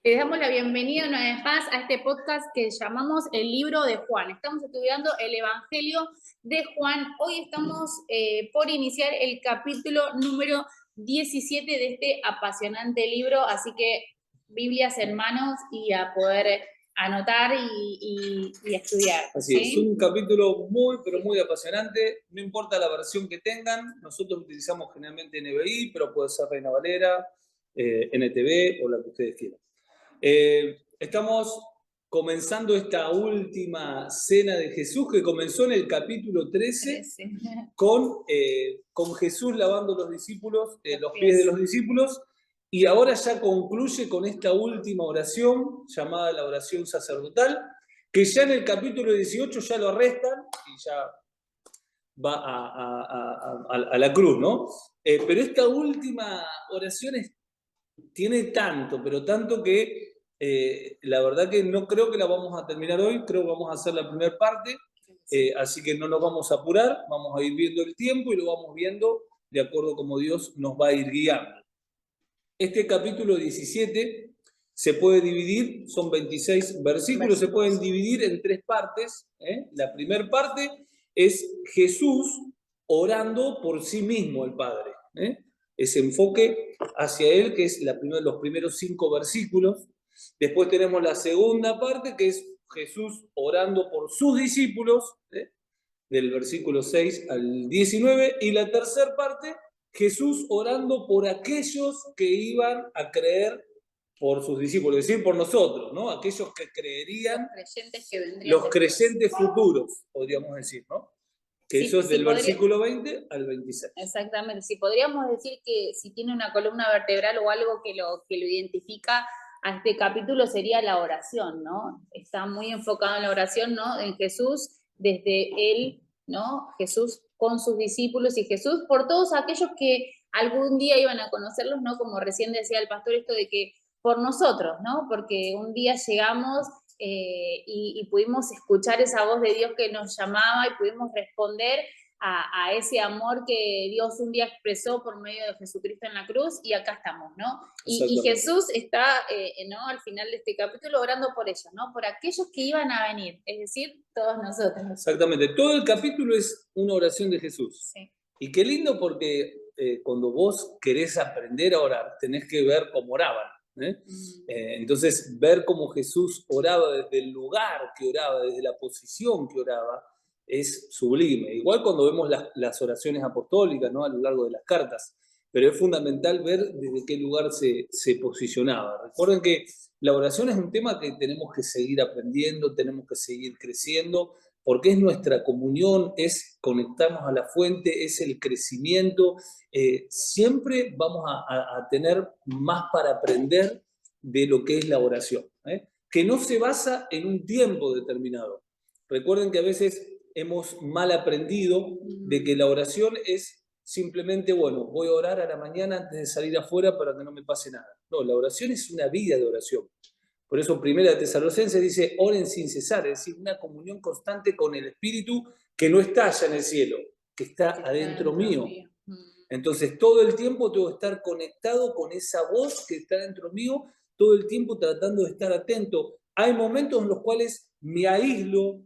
Les damos la bienvenida una vez más a este podcast que llamamos El Libro de Juan. Estamos estudiando el Evangelio de Juan. Hoy estamos por iniciar el capítulo número 17 de este apasionante libro, así que Biblias en manos y a poder anotar y estudiar. Así es, un capítulo muy, pero muy apasionante. No importa la versión que tengan, nosotros utilizamos generalmente NBI, pero puede ser Reina Valera, NTV o la que ustedes quieran. Estamos comenzando esta última cena de Jesús que comenzó en el capítulo 13 con Jesús lavando los pies de los discípulos, y ahora ya concluye con esta última oración llamada la oración sacerdotal, que ya en el capítulo 18 ya lo arrestan y ya va a la cruz, ¿no? Pero esta última oración tiene tanto, pero tanto que la verdad que no creo que la vamos a terminar hoy, creo que vamos a hacer la primera parte, así que no nos vamos a apurar, vamos a ir viendo el tiempo y lo vamos viendo de acuerdo a cómo Dios nos va a ir guiando. Este capítulo 17 se puede dividir, son 26 versículos, se pueden dividir en tres partes. La primera parte es Jesús orando por sí mismo al Padre. Ese enfoque hacia Él, que es los primeros 5 versículos. Después tenemos la segunda parte, que es Jesús orando por sus discípulos, del versículo 6 al 19. Y la tercera parte, Jesús orando por aquellos que iban a creer por sus discípulos, es decir, por nosotros, ¿no? Aquellos que creerían, los creyentes futuros, podríamos decir, ¿no? Que sí, eso es del versículo 20 al 26. Exactamente. Si podríamos decir que si tiene una columna vertebral o algo que lo identifica a este capítulo sería la oración, ¿no? Está muy enfocado en la oración, ¿no? En Jesús, desde Él, ¿no? Jesús con sus discípulos y Jesús por todos aquellos que algún día iban a conocerlos, ¿no? Como recién decía el pastor, esto de que por nosotros, ¿no? Porque un día llegamos y pudimos escuchar esa voz de Dios que nos llamaba y pudimos responder a ese amor que Dios un día expresó por medio de Jesucristo en la cruz, y acá estamos, ¿no? Y Jesús está, ¿no? Al final de este capítulo orando por ellos, ¿no? Por aquellos que iban a venir, es decir, todos nosotros. Exactamente, todo el capítulo es una oración de Jesús. Sí. Y qué lindo porque cuando vos querés aprender a orar, tenés que ver cómo oraban. Entonces, ver cómo Jesús oraba desde el lugar que oraba, desde la posición que oraba, es sublime. Igual cuando vemos las oraciones apostólicas, ¿no? A lo largo de las cartas, pero es fundamental ver desde qué lugar se posicionaba. Recuerden que la oración es un tema que tenemos que seguir aprendiendo, tenemos que seguir creciendo, porque es nuestra comunión, es conectarnos a la fuente, es el crecimiento. Siempre vamos a tener más para aprender de lo que es la oración, que no se basa en un tiempo determinado. Recuerden que a veces hemos mal aprendido de que la oración es simplemente, bueno, voy a orar a la mañana antes de salir afuera para que no me pase nada. No, la oración es una vida de oración. Por eso Primera de Tesalonicenses dice, oren sin cesar, es decir, una comunión constante con el Espíritu que no está allá en el cielo, que está adentro mío. Entonces, todo el tiempo tengo que estar conectado con esa voz que está dentro mío, todo el tiempo tratando de estar atento. Hay momentos en los cuales me aíslo,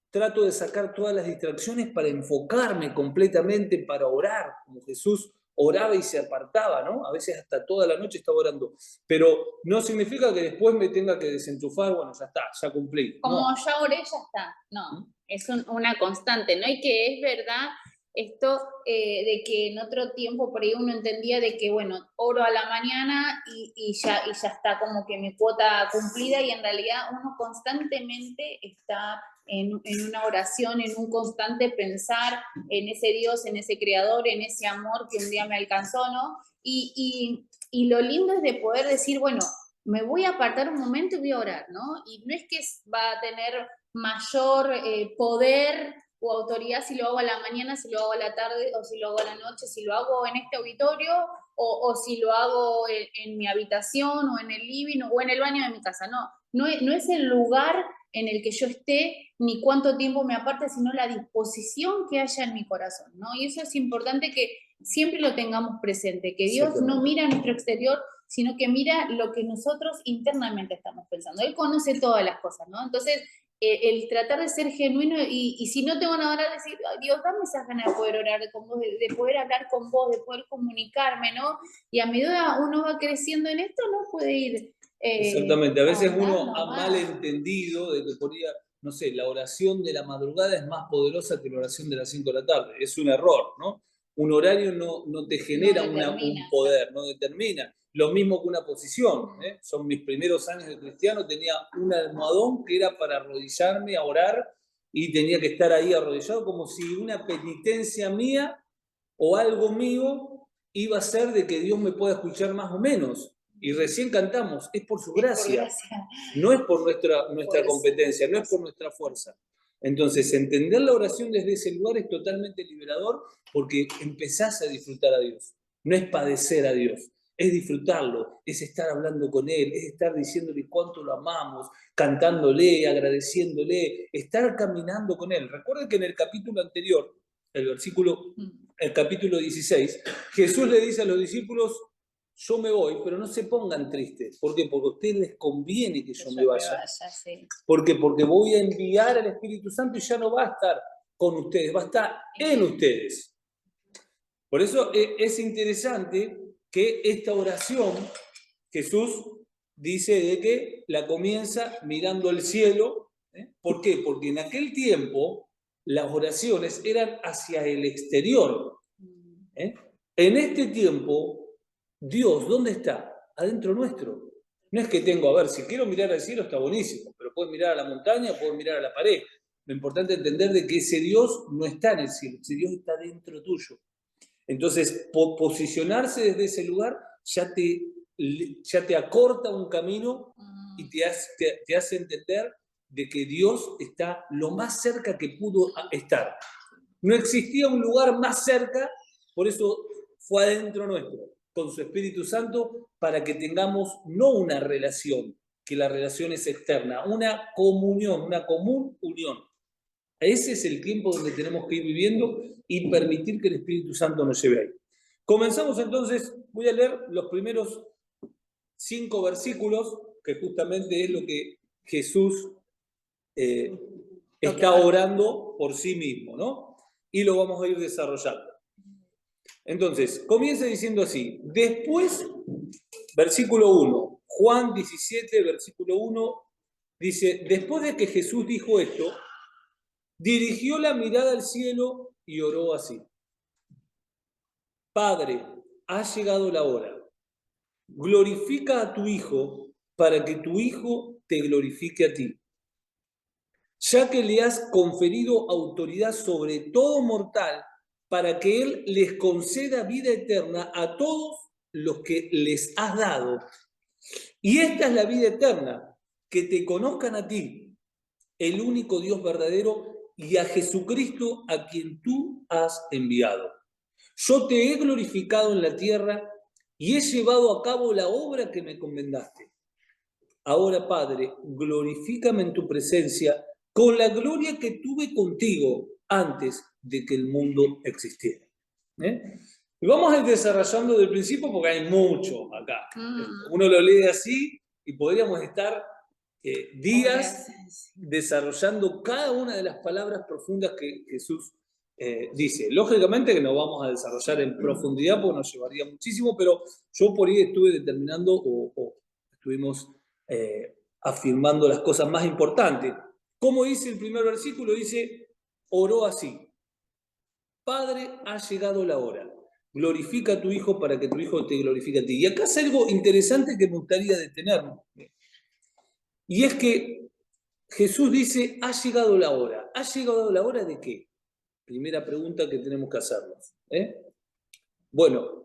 trato de sacar todas las distracciones para enfocarme completamente, para orar, como Jesús oraba y se apartaba, ¿no? A veces hasta toda la noche estaba orando. Pero no significa que después me tenga que desenchufar, bueno, ya está, ya cumplí. Como no. Ya oré, ya está. No, es una constante, ¿no? Y que es verdad esto de que en otro tiempo por ahí uno entendía de que, bueno, oro a la mañana y ya está como que mi cuota cumplida, y en realidad uno constantemente está en una oración, en un constante pensar en ese Dios, en ese Creador, en ese amor que un día me alcanzó, ¿no? Y lo lindo es de poder decir, bueno, me voy a apartar un momento y voy a orar, ¿no? Y no es que va a tener mayor poder o autoridad si lo hago a la mañana, si lo hago a la tarde, o si lo hago a la noche, si lo hago en este auditorio, o si lo hago en mi habitación, o en el living, o en el baño de mi casa. No es el lugar en el que yo esté, ni cuánto tiempo me aparte, sino la disposición que haya en mi corazón, ¿no? Y eso es importante que siempre lo tengamos presente, que Dios no mira a nuestro exterior sino que mira lo que nosotros internamente estamos pensando. Él conoce todas las cosas, ¿no? Entonces, el tratar de ser genuino y si no tengo nada a orar, decir, "Ay, Dios, dame esas ganas de poder orar con vos, de poder hablar con vos, de poder comunicarme, ¿no?" Y a medida uno va creciendo en esto, no puede ir Exactamente, a veces uno ha más. malentendido de que podría, no sé, la oración de la madrugada es más poderosa que la oración de las 5 de la tarde. Es un error, ¿no? Un horario no te genera un poder, no determina. Lo mismo que una posición. Son mis primeros años de cristiano, tenía un almohadón que era para arrodillarme a orar y tenía que estar ahí arrodillado como si una penitencia mía o algo mío iba a ser de que Dios me pueda escuchar más o menos. Y recién cantamos, es por su gracia, no es por nuestra competencia, no es por nuestra fuerza. Entonces, entender la oración desde ese lugar es totalmente liberador porque empezás a disfrutar a Dios. No es padecer a Dios, es disfrutarlo, es estar hablando con Él, es estar diciéndole cuánto lo amamos, cantándole, agradeciéndole, estar caminando con Él. Recuerden que en el capítulo anterior, el capítulo 16, Jesús le dice a los discípulos, yo me voy, pero no se pongan tristes. ¿Por qué? Porque a ustedes les conviene que yo me vaya. Sí. ¿Por qué? Porque voy a enviar al Espíritu Santo y ya no va a estar con ustedes, va a estar en ustedes. Por eso es interesante que esta oración, Jesús dice de que la comienza mirando al cielo. ¿Por qué? Porque en aquel tiempo las oraciones eran hacia el exterior. En este tiempo, Dios, ¿dónde está? Adentro nuestro. No es que tengo, a ver, si quiero mirar al cielo está buenísimo, pero puedo mirar a la montaña, puedo mirar a la pared. Lo importante es entender de que ese Dios no está en el cielo, ese Dios está dentro tuyo. Entonces, posicionarse desde ese lugar ya te acorta un camino y te hace entender de que Dios está lo más cerca que pudo estar. No existía un lugar más cerca, por eso fue adentro nuestro, con su Espíritu Santo, para que tengamos no una relación, que la relación es externa, una comunión, una común unión. Ese es el tiempo donde tenemos que ir viviendo y permitir que el Espíritu Santo nos lleve ahí. Comenzamos entonces, voy a leer los primeros 5 versículos, que justamente es lo que Jesús está orando por sí mismo, ¿no? Y lo vamos a ir desarrollando. Entonces, comienza diciendo así, después, versículo 1, Juan 17, versículo 1, dice, después de que Jesús dijo esto, dirigió la mirada al cielo y oró así. Padre, ha llegado la hora. Glorifica a tu Hijo para que tu Hijo te glorifique a ti. Ya que le has conferido autoridad sobre todo mortal, para que Él les conceda vida eterna a todos los que les has dado. Y esta es la vida eterna, que te conozcan a ti, el único Dios verdadero, y a Jesucristo a quien tú has enviado. Yo te he glorificado en la tierra y he llevado a cabo la obra que me encomendaste. Ahora, Padre, glorifícame en tu presencia con la gloria que tuve contigo antes de que el mundo existiera. Y vamos a ir desarrollando del principio porque hay mucho acá. Uno lo lee así y podríamos estar días desarrollando cada una de las palabras profundas que Jesús dice. Lógicamente que no vamos a desarrollar en profundidad porque nos llevaría muchísimo, pero yo por ahí estuve determinando o estuvimos afirmando las cosas más importantes. ¿Cómo dice el primer versículo? Dice, oró así. Padre, ha llegado la hora. Glorifica a tu Hijo para que tu Hijo te glorifique a ti. Y acá es algo interesante que me gustaría detenernos. Y es que Jesús dice, ha llegado la hora. ¿Ha llegado la hora de qué? Primera pregunta que tenemos que hacernos. Bueno,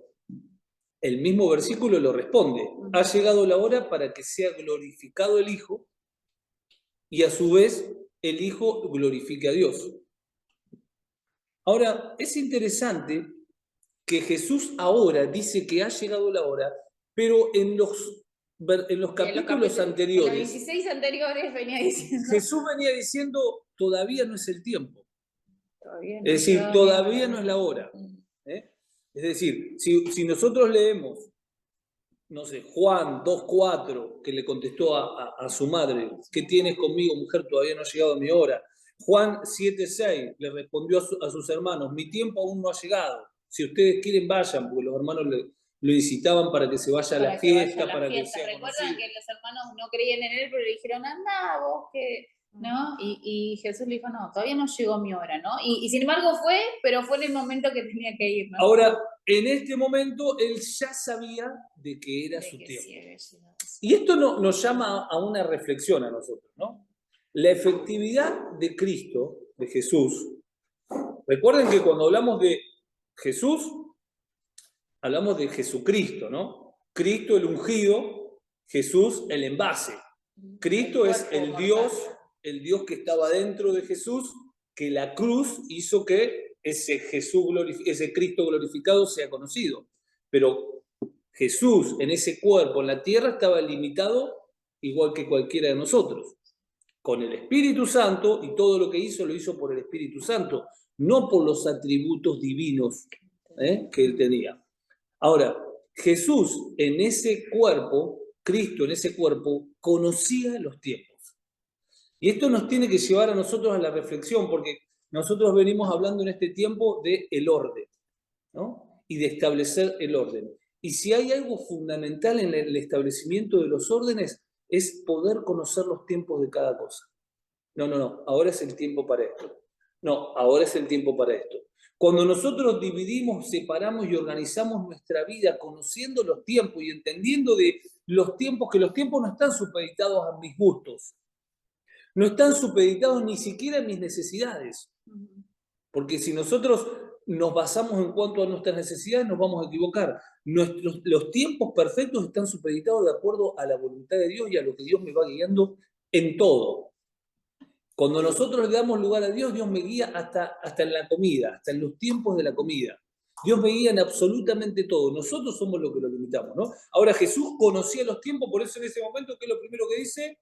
el mismo versículo lo responde. Ha llegado la hora para que sea glorificado el Hijo y a su vez el Hijo glorifique a Dios. Ahora, es interesante que Jesús ahora dice que ha llegado la hora, pero en los capítulos anteriores, en los 16 anteriores venía diciendo, Jesús venía diciendo, todavía no es el tiempo. Es decir, todavía no es la hora. Es decir, si nosotros leemos no sé, Juan 2:4, que le contestó a su madre, ¿qué tienes conmigo, mujer? Todavía no ha llegado mi hora. Juan 7:6 le respondió a sus hermanos, mi tiempo aún no ha llegado. Si ustedes quieren, vayan, porque los hermanos lo incitaban para que se vaya a la fiesta, para que sea Recuerdan conocido. que los hermanos no creían en él, pero le dijeron, anda vos, que... ¿no? Y Jesús le dijo, no, todavía no llegó mi hora, ¿no? Y sin embargo pero fue en el momento que tenía que ir, ¿no? Ahora, en este momento, él ya sabía de que era su tiempo. Y esto nos llama a una reflexión a nosotros, ¿no? La efectividad de Cristo, de Jesús. Recuerden que cuando hablamos de Jesús, hablamos de Jesucristo, ¿no? Cristo el ungido, Jesús el envase. Cristo es el Dios que estaba dentro de Jesús, que la cruz hizo que ese Cristo glorificado sea conocido. Pero Jesús en ese cuerpo, en la tierra, estaba limitado igual que cualquiera de nosotros. Con el Espíritu Santo, y todo lo que hizo, lo hizo por el Espíritu Santo, no por los atributos divinos que él tenía. Ahora, Jesús en ese cuerpo, Cristo en ese cuerpo, conocía los tiempos. Y esto nos tiene que llevar a nosotros a la reflexión, porque nosotros venimos hablando en este tiempo del orden, ¿no? Y de establecer el orden. Y si hay algo fundamental en el establecimiento de los órdenes, es poder conocer los tiempos de cada cosa. No, ahora es el tiempo para esto. No, ahora es el tiempo para esto. Cuando nosotros dividimos, separamos y organizamos nuestra vida conociendo los tiempos y entendiendo de los tiempos, que los tiempos no están supeditados a mis gustos, no están supeditados ni siquiera a mis necesidades. Porque si nosotros nos basamos en cuanto a nuestras necesidades, nos vamos a equivocar. Los tiempos perfectos están supeditados de acuerdo a la voluntad de Dios y a lo que Dios me va guiando en todo. Cuando nosotros le damos lugar a Dios, Dios me guía hasta en la comida, hasta en los tiempos de la comida. Dios me guía en absolutamente todo. Nosotros somos los que lo limitamos, ¿no? Ahora Jesús conocía los tiempos, por eso en ese momento, ¿qué es lo primero que dice?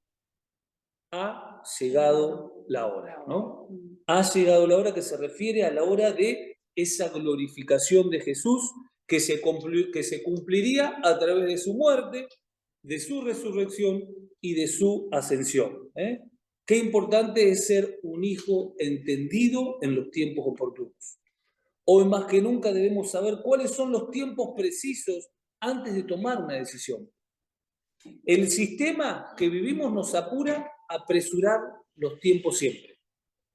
Ha llegado la hora, ¿no? Ha llegado la hora, que se refiere a la hora de esa glorificación de Jesús que se cumpliría a través de su muerte, de su resurrección y de su ascensión. Qué importante es ser un hijo entendido en los tiempos oportunos. Hoy más que nunca debemos saber cuáles son los tiempos precisos antes de tomar una decisión. El sistema que vivimos nos apura a apresurar los tiempos siempre.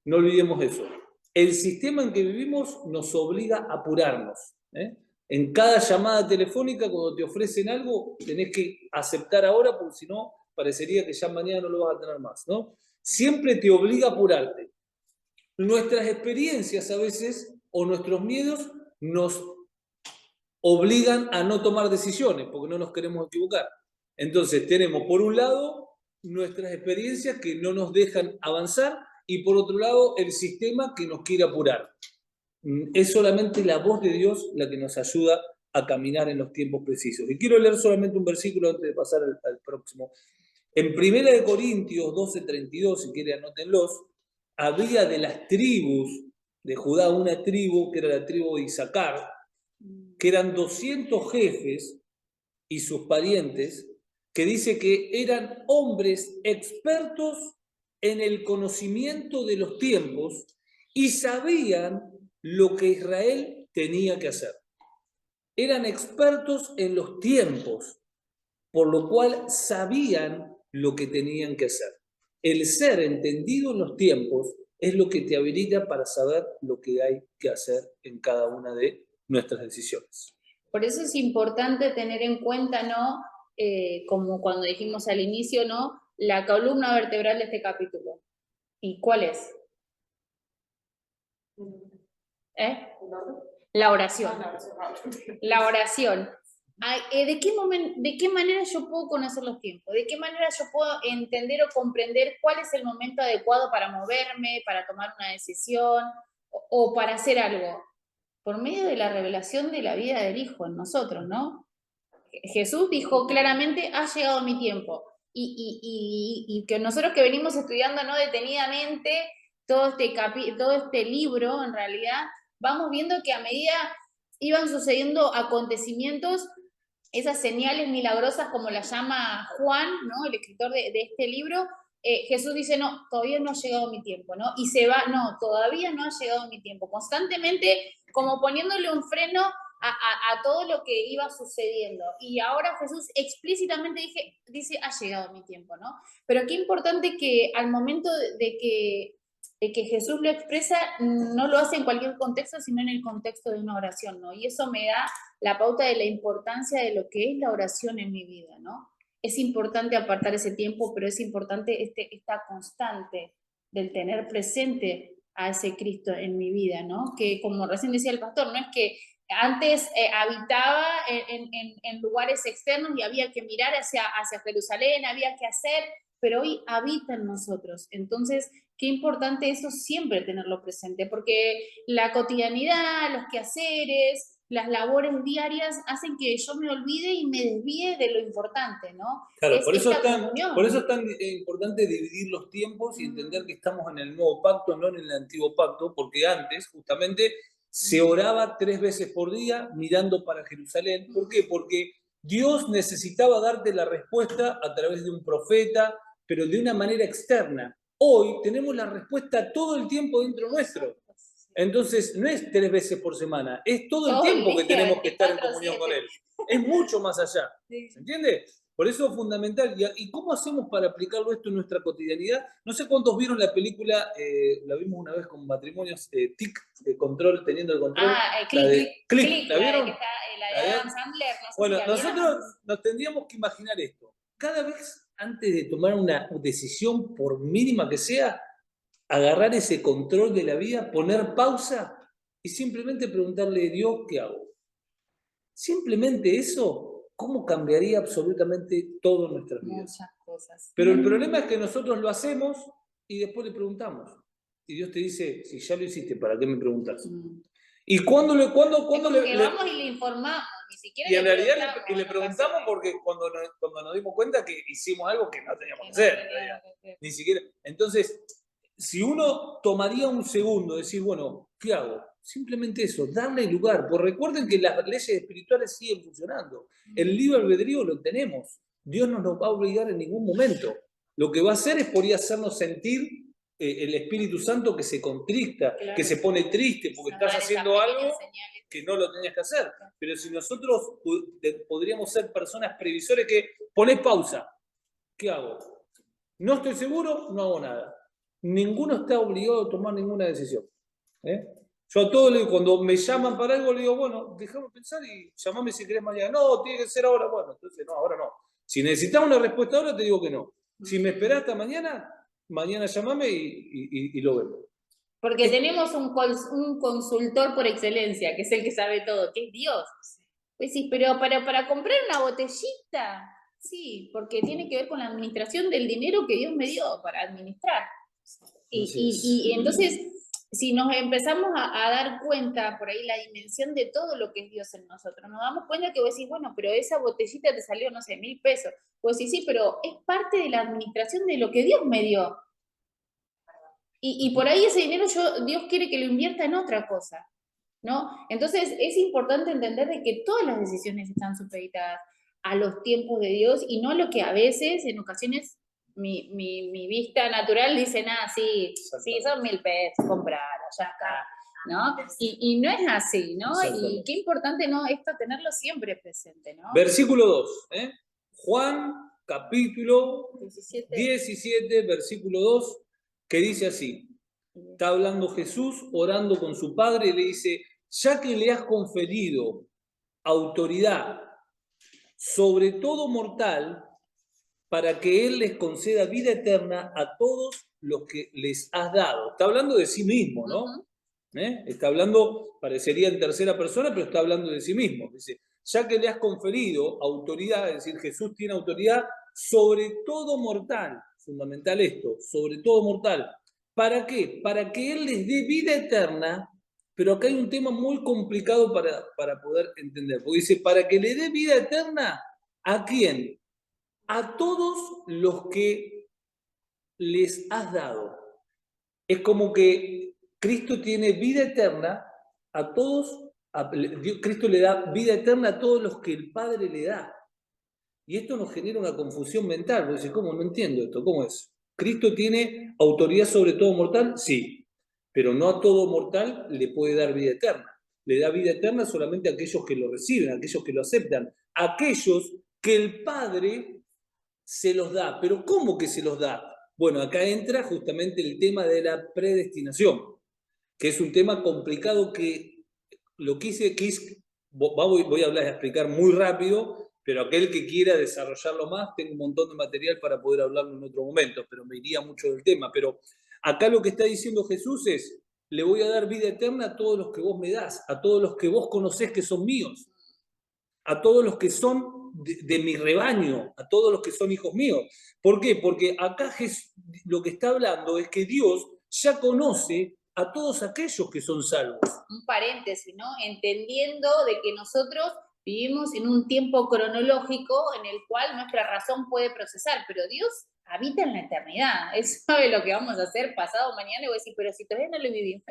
No olvidemos eso. El sistema en que vivimos nos obliga a apurarnos. En cada llamada telefónica, cuando te ofrecen algo, tenés que aceptar ahora, porque si no, parecería que ya mañana no lo vas a tener más, ¿no? Siempre te obliga a apurarte. Nuestras experiencias a veces, o nuestros miedos, nos obligan a no tomar decisiones, porque no nos queremos equivocar. Entonces tenemos, por un lado, nuestras experiencias que no nos dejan avanzar, y por otro lado, el sistema que nos quiere apurar. Es solamente la voz de Dios la que nos ayuda a caminar en los tiempos precisos. Y quiero leer solamente un versículo antes de pasar al próximo. En 1 Corintios 12:32, si quieren anótenlos, había de las tribus de Judá una tribu, que era la tribu de Isaacar, que eran 200 jefes y sus parientes, que dice que eran hombres expertos en el conocimiento de los tiempos y sabían lo que Israel tenía que hacer. Eran expertos en los tiempos, por lo cual sabían lo que tenían que hacer. El ser entendido en los tiempos es lo que te habilita para saber lo que hay que hacer en cada una de nuestras decisiones. Por eso es importante tener en cuenta, ¿no? Como cuando dijimos al inicio, ¿no? La columna vertebral de este capítulo. ¿Y cuál es? La oración. La oración. ¿De qué manera yo puedo conocer los tiempos? ¿De qué manera yo puedo entender o comprender cuál es el momento adecuado para moverme, para tomar una decisión o para hacer algo? Por medio de la revelación de la vida del Hijo en nosotros, ¿no? Jesús dijo claramente, ha llegado mi tiempo. Y que nosotros que venimos estudiando, ¿no?, detenidamente todo este libro, en realidad, vamos viendo que a medida iban sucediendo acontecimientos, esas señales milagrosas, como las llama Juan, ¿no? El escritor de este libro, Jesús dice, no, todavía no ha llegado mi tiempo, ¿no? Y se va, no, todavía no ha llegado mi tiempo, constantemente como poniéndole un freno a todo lo que iba sucediendo. Y ahora Jesús explícitamente dice, ha llegado mi tiempo, ¿no? Pero qué importante que al momento de que Jesús lo expresa, no lo hace en cualquier contexto, sino en el contexto de una oración, ¿no? Y eso me da la pauta de la importancia de lo que es la oración en mi vida, ¿no? Es importante apartar ese tiempo, pero es importante esta constante del tener presente a ese Cristo en mi vida, ¿no? Que como recién decía el pastor, no es que antes habitaba en lugares externos y había que mirar hacia Jerusalén, había que hacer, pero hoy habita en nosotros. Entonces, qué importante eso siempre tenerlo presente, porque la cotidianidad, los quehaceres, las labores diarias hacen que yo me olvide y me desvíe de lo importante, ¿no? Claro, Es esta comunión. por eso es tan importante dividir los tiempos y entender que estamos en el nuevo pacto, no en el antiguo pacto, porque antes justamente se oraba 3 veces por día mirando para Jerusalén. ¿Por qué? Porque Dios necesitaba darte la respuesta a través de un profeta, pero de una manera externa. Hoy tenemos la respuesta todo el tiempo dentro nuestro. Entonces, no es 3 veces por semana, es todo el tiempo que tenemos que estar en comunión con Él. Es mucho más allá. ¿Se entiende? Por eso es fundamental. ¿Y cómo hacemos para aplicarlo esto en nuestra cotidianidad? No sé cuántos vieron la película, la vimos una vez con matrimonios, TIC, Control, Teniendo el Control. Click, ¿la vieron? La de Adam Sandler. No sé bueno, si nosotros nos tendríamos que imaginar esto. Cada vez antes de tomar una decisión, por mínima que sea, agarrar ese control de la vida, poner pausa y simplemente preguntarle a Dios, ¿qué hago? Simplemente eso, ¿cómo cambiaría absolutamente todo en nuestras vidas? Muchas cosas. Pero el problema es que nosotros lo hacemos y después le preguntamos. Y Dios te dice, si ya lo hiciste, ¿para qué me preguntas? Y cuando le vamos y le informamos, ni siquiera y en realidad le preguntamos porque cuando nos dimos cuenta que hicimos algo que no teníamos que hacer, en realidad. Ni siquiera. Entonces, si uno tomaría un segundo, decir, bueno, ¿qué hago? Simplemente eso, darle lugar. Porque recuerden que las leyes espirituales siguen funcionando. El libre albedrío lo tenemos. Dios no nos va a obligar en ningún momento. Lo que va a hacer es por ahí hacernos sentir el Espíritu Santo que se contricta, claro, que se pone triste porque estás haciendo algo que no lo tenías que hacer. Pero si nosotros podríamos ser personas previsores que ponés pausa, ¿qué hago? No estoy seguro, no hago nada. Ninguno está obligado a tomar ninguna decisión. Yo a todos, cuando me llaman para algo, le digo, bueno, déjame pensar y llamame si querés mañana. No, tiene que ser ahora. Bueno, entonces no, ahora no. Si necesitas una respuesta ahora, te digo que no. Si me esperás hasta mañana, mañana llamame y lo vemos. Porque tenemos un consultor por excelencia, que es el que sabe todo, que es Dios. Pues sí, pero para comprar una botellita, sí, porque tiene que ver con la administración del dinero que Dios me dio para administrar. Y entonces, si nos empezamos a dar cuenta por ahí la dimensión de todo lo que es Dios en nosotros, nos damos cuenta que vos decís, bueno, pero esa botellita te salió, no sé, 1.000 pesos. Vos decís, sí, pero es parte de la administración de lo que Dios me dio. Y por ahí ese dinero Dios quiere que lo invierta en otra cosa, ¿no? Entonces es importante entender de que todas las decisiones están supeditadas a los tiempos de Dios y no lo que a veces, en ocasiones, mi vista natural dice, nada, sí, son 1.000 pesos, comprarlo, ya está, ¿no? Y no es así, ¿no? Y qué importante, ¿no? Esto tenerlo siempre presente, ¿no? Versículo 2, Juan, capítulo 17, versículo 2, que dice así, está hablando Jesús, orando con su Padre, y le dice, ya que le has conferido autoridad sobre todo mortal, para que Él les conceda vida eterna a todos los que les has dado. Está hablando de sí mismo, ¿no? Está hablando, parecería en tercera persona, pero está hablando de sí mismo. Dice, ya que le has conferido autoridad, es decir, Jesús tiene autoridad sobre todo mortal, fundamental esto, sobre todo mortal. ¿Para qué? Para que Él les dé vida eterna, pero acá hay un tema muy complicado para poder entender, porque dice, para que le dé vida eterna, ¿a quién? A todos los que les has dado. Es como que Cristo tiene vida eterna a todos Cristo le da vida eterna a todos los que el Padre le da. Y esto nos genera una confusión mental, porque dice, ¿cómo? No entiendo esto, ¿cómo es? ¿Cristo tiene autoridad sobre todo mortal? Sí, pero no a todo mortal le puede dar vida eterna. Le da vida eterna solamente a aquellos que lo reciben, a aquellos que lo aceptan, a aquellos que el Padre se los da. ¿Pero cómo que se los da? Bueno, acá entra justamente el tema de la predestinación, que es un tema complicado que lo voy a hablar, a explicar muy rápido, pero aquel que quiera desarrollarlo más, tengo un montón de material para poder hablarlo en otro momento, pero me iría mucho del tema. Pero acá lo que está diciendo Jesús es, le voy a dar vida eterna a todos los que vos me das, a todos los que vos conocés que son míos, a todos los que son de mi rebaño, a todos los que son hijos míos. ¿Por qué? Porque acá lo que está hablando es que Dios ya conoce a todos aquellos que son salvos. Un paréntesis, ¿no? Entendiendo de que nosotros vivimos en un tiempo cronológico en el cual nuestra razón puede procesar, pero Dios habita en la eternidad. Él sabe lo que vamos a hacer pasado mañana y voy a decir, pero si todavía no lo vivimos.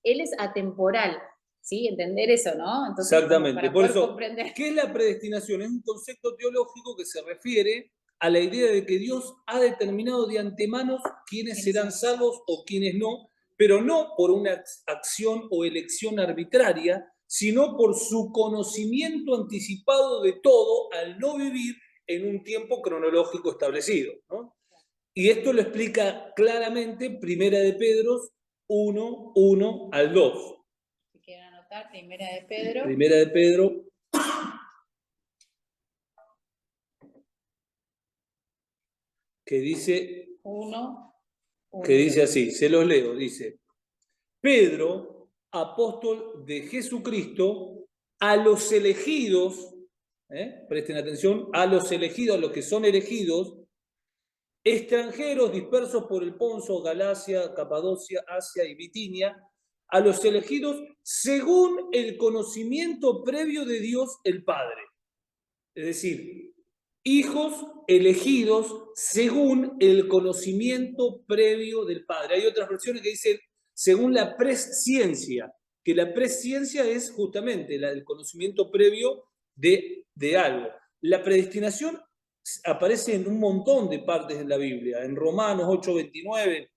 Él es atemporal, ¿sí? Entender eso, ¿no? Entonces, exactamente. Para por eso, comprender. ¿Qué es la predestinación? Es un concepto teológico que se refiere a la idea de que Dios ha determinado de antemano quiénes serán salvos o quiénes no, pero no por una acción o elección arbitraria, sino por su conocimiento anticipado de todo al no vivir en un tiempo cronológico establecido, ¿no? Y esto lo explica claramente Primera de Pedro 1, 1 al 2. Si quieren anotar, Primera de Pedro. Primera de Pedro. Que dice, que dice así, se los leo, dice, Pedro, apóstol de Jesucristo, a los elegidos, presten atención, a los elegidos, a los que son elegidos, extranjeros dispersos por el Ponto, Galacia, Capadocia, Asia y Bitinia, a los elegidos según el conocimiento previo de Dios el Padre. Es decir, hijos elegidos según el conocimiento previo del Padre. Hay otras versiones que dicen según la presciencia, que la presciencia es justamente el conocimiento previo de algo. La predestinación aparece en un montón de partes de la Biblia. En Romanos 8:29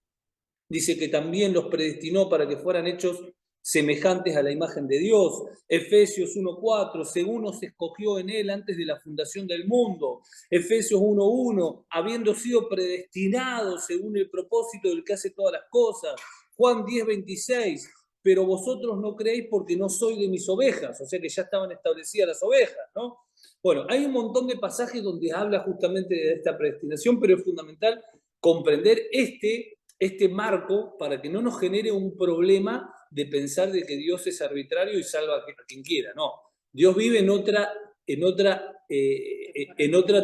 dice que también los predestinó para que fueran hechos semejantes a la imagen de Dios. Efesios 1:4, según nos escogió en él antes de la fundación del mundo. Efesios 1:1, habiendo sido predestinados según el propósito del que hace todas las cosas. Juan 10:26, pero vosotros no creéis porque no soy de mis ovejas, o sea que ya estaban establecidas las ovejas, ¿no? Bueno, hay un montón de pasajes donde habla justamente de esta predestinación, pero es fundamental comprender este marco para que no nos genere un problema de pensar de que Dios es arbitrario y salva a quien quiera. No, Dios vive en otra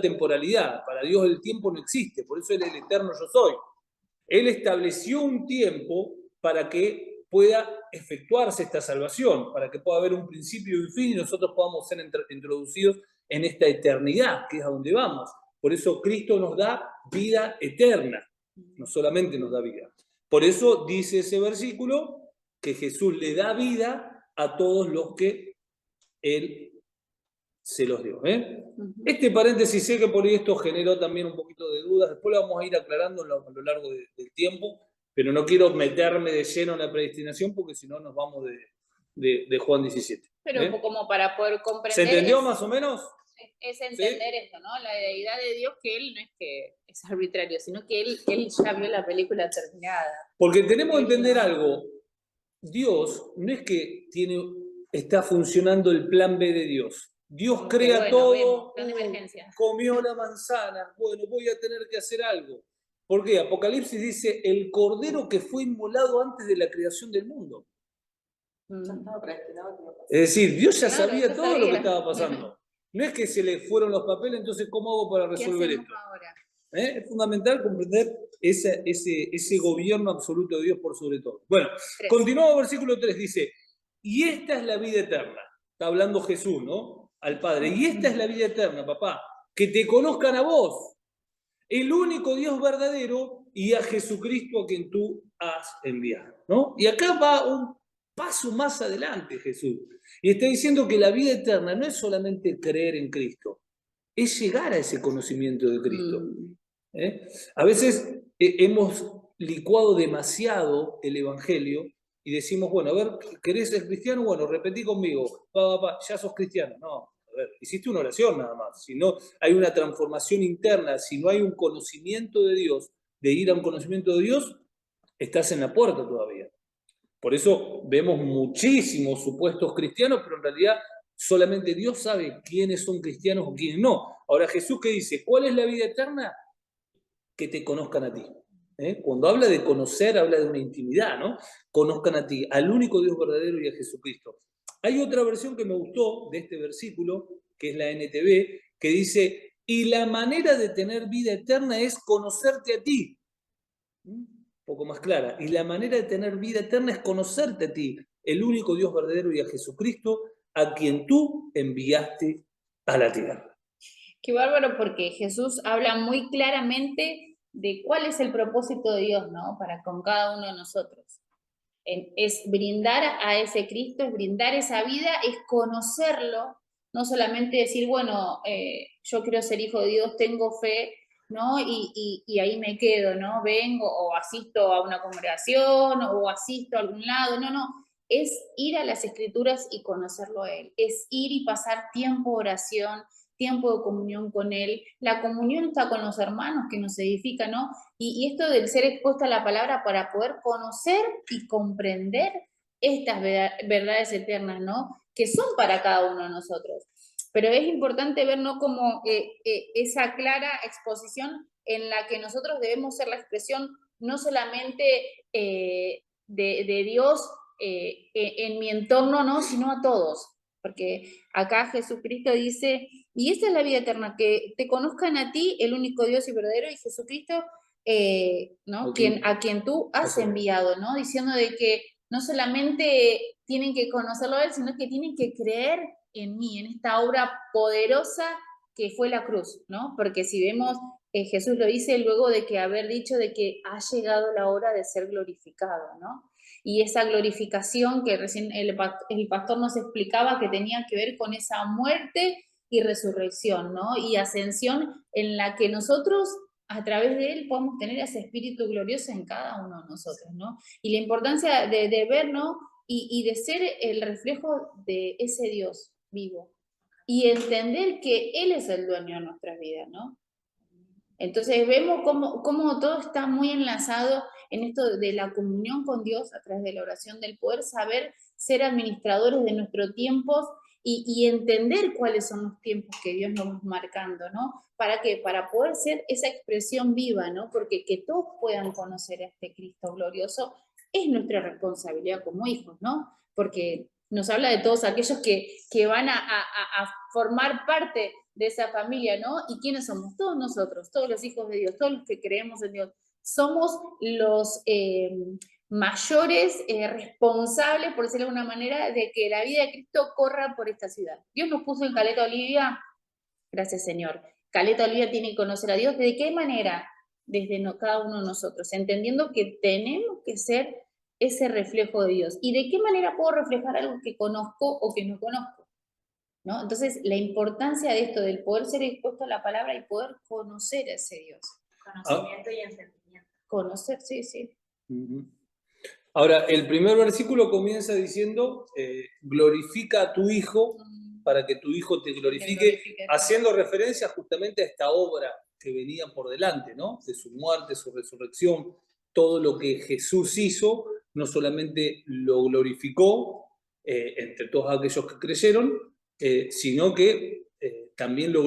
temporalidad. Para Dios el tiempo no existe, por eso Él es el eterno yo soy. Él estableció un tiempo para que pueda efectuarse esta salvación, para que pueda haber un principio y un fin y nosotros podamos ser introducidos en esta eternidad, que es a donde vamos. Por eso Cristo nos da vida eterna. No solamente nos da vida. Por eso dice ese versículo que Jesús le da vida a todos los que Él se los dio. Este paréntesis sé que por ahí esto generó también un poquito de dudas. Después lo vamos a ir aclarando a lo largo del tiempo, pero no quiero meterme de lleno en la predestinación porque si no nos vamos de Juan 17. Pero como para poder comprender... ¿Se entendió más o menos? Es entender esto, ¿no? La deidad de Dios, que Él no es que es arbitrario, sino que Él ya vio la película terminada. Porque tenemos que entender algo. Dios no es que está funcionando el plan B de Dios. Dios crea todo, plan de emergencia. Comió la manzana, bueno, voy a tener que hacer algo. ¿Por qué? Apocalipsis dice, el cordero que fue inmolado antes de la creación del mundo. Es decir, Dios ya sabía todo lo que estaba pasando. No es que se le fueron los papeles, entonces ¿cómo hago para resolver esto? Ahora? Es fundamental comprender ese gobierno absoluto de Dios por sobre todo. Bueno, continuamos versículo 3, dice, y esta es la vida eterna. Está hablando Jesús, ¿no? Al Padre. Y esta es la vida eterna, papá, que te conozcan a vos, el único Dios verdadero, y a Jesucristo a quien tú has enviado, ¿no? Y acá va paso más adelante Jesús. Y está diciendo que la vida eterna no es solamente creer en Cristo, es llegar a ese conocimiento de Cristo. A veces hemos licuado demasiado el Evangelio y decimos, bueno, a ver, ¿querés ser cristiano? Bueno, repetí conmigo, ya sos cristiano. No, a ver, hiciste una oración nada más. Si no hay una transformación interna, si no hay un conocimiento de Dios, de ir a un conocimiento de Dios, estás en la puerta todavía. Por eso vemos muchísimos supuestos cristianos, pero en realidad solamente Dios sabe quiénes son cristianos o quiénes no. Ahora Jesús, ¿qué dice? ¿Cuál es la vida eterna? Que te conozcan a ti. Cuando habla de conocer, habla de una intimidad, ¿no? Conozcan a ti, al único Dios verdadero y a Jesucristo. Hay otra versión que me gustó de este versículo, que es la NTV, que dice, y la manera de tener vida eterna es conocerte a ti. Un poco más clara. Y la manera de tener vida eterna es conocerte a ti, el único Dios verdadero y a Jesucristo, a quien tú enviaste a la tierra. Qué bárbaro, porque Jesús habla muy claramente de cuál es el propósito de Dios, ¿no? Para con cada uno de nosotros. Es brindar a ese Cristo, es brindar esa vida, es conocerlo, no solamente decir, bueno, yo quiero ser hijo de Dios, tengo fe, ¿no? Y ahí me quedo, ¿no? Vengo o asisto a una congregación o asisto a algún lado, no, es ir a las Escrituras y conocerlo a Él, es ir y pasar tiempo de oración, tiempo de comunión con Él. La comunión está con los hermanos que nos edifica, ¿no? Y esto del ser expuesto a la palabra para poder conocer y comprender estas verdades eternas, ¿no? Que son para cada uno de nosotros. Pero es importante ver, ¿no? Como esa clara exposición en la que nosotros debemos ser la expresión no solamente de Dios en mi entorno, ¿no? Sino a todos. Porque acá Jesucristo dice, y esta es la vida eterna, que te conozcan a ti, el único Dios y verdadero, y Jesucristo, ¿no? A quien tú has enviado, ¿no? Diciendo de que no solamente tienen que conocerlo a Él, sino que tienen que creer en mí, en esta obra poderosa que fue la cruz, ¿no? Porque si vemos, Jesús lo dice luego de que haber dicho de que ha llegado la hora de ser glorificado, ¿no? Y esa glorificación que recién el pastor nos explicaba que tenía que ver con esa muerte y resurrección, ¿no? Y ascensión en la que nosotros, a través de Él, podemos tener ese espíritu glorioso en cada uno de nosotros, ¿no? Y la importancia de ver, ¿no? Y de ser el reflejo de ese Dios vivo. Y entender que Él es el dueño de nuestras vidas, ¿no? Entonces vemos cómo todo está muy enlazado en esto de la comunión con Dios a través de la oración, del poder saber ser administradores de nuestros tiempos y entender cuáles son los tiempos que Dios nos va marcando, ¿no? ¿Para qué? Para poder ser esa expresión viva, ¿no? Porque que todos puedan conocer a este Cristo glorioso es nuestra responsabilidad como hijos, ¿no? Porque nos habla de todos aquellos que van a formar parte de esa familia, ¿no? ¿Y quiénes somos? Todos nosotros, todos los hijos de Dios, todos los que creemos en Dios. Somos los mayores responsables, por decirlo de alguna manera, de que la vida de Cristo corra por esta ciudad. Dios nos puso en Caleta Olivia, gracias Señor. Caleta Olivia tiene que conocer a Dios. ¿De qué manera? Desde cada uno de nosotros, entendiendo que tenemos que ser ese reflejo de Dios. ¿Y de qué manera puedo reflejar algo que conozco o que no conozco? ¿No? Entonces, la importancia de esto, del poder ser expuesto a la palabra y poder conocer a ese Dios. Conocimiento y entendimiento. Conocer, sí, sí. Ahora, el primer versículo comienza diciendo, glorifica a tu Hijo para que tu Hijo te glorifique, haciendo referencia justamente a esta obra que venía por delante, ¿no? De su muerte, su resurrección, todo lo que Jesús hizo, no solamente lo glorificó entre todos aquellos que creyeron, sino que también lo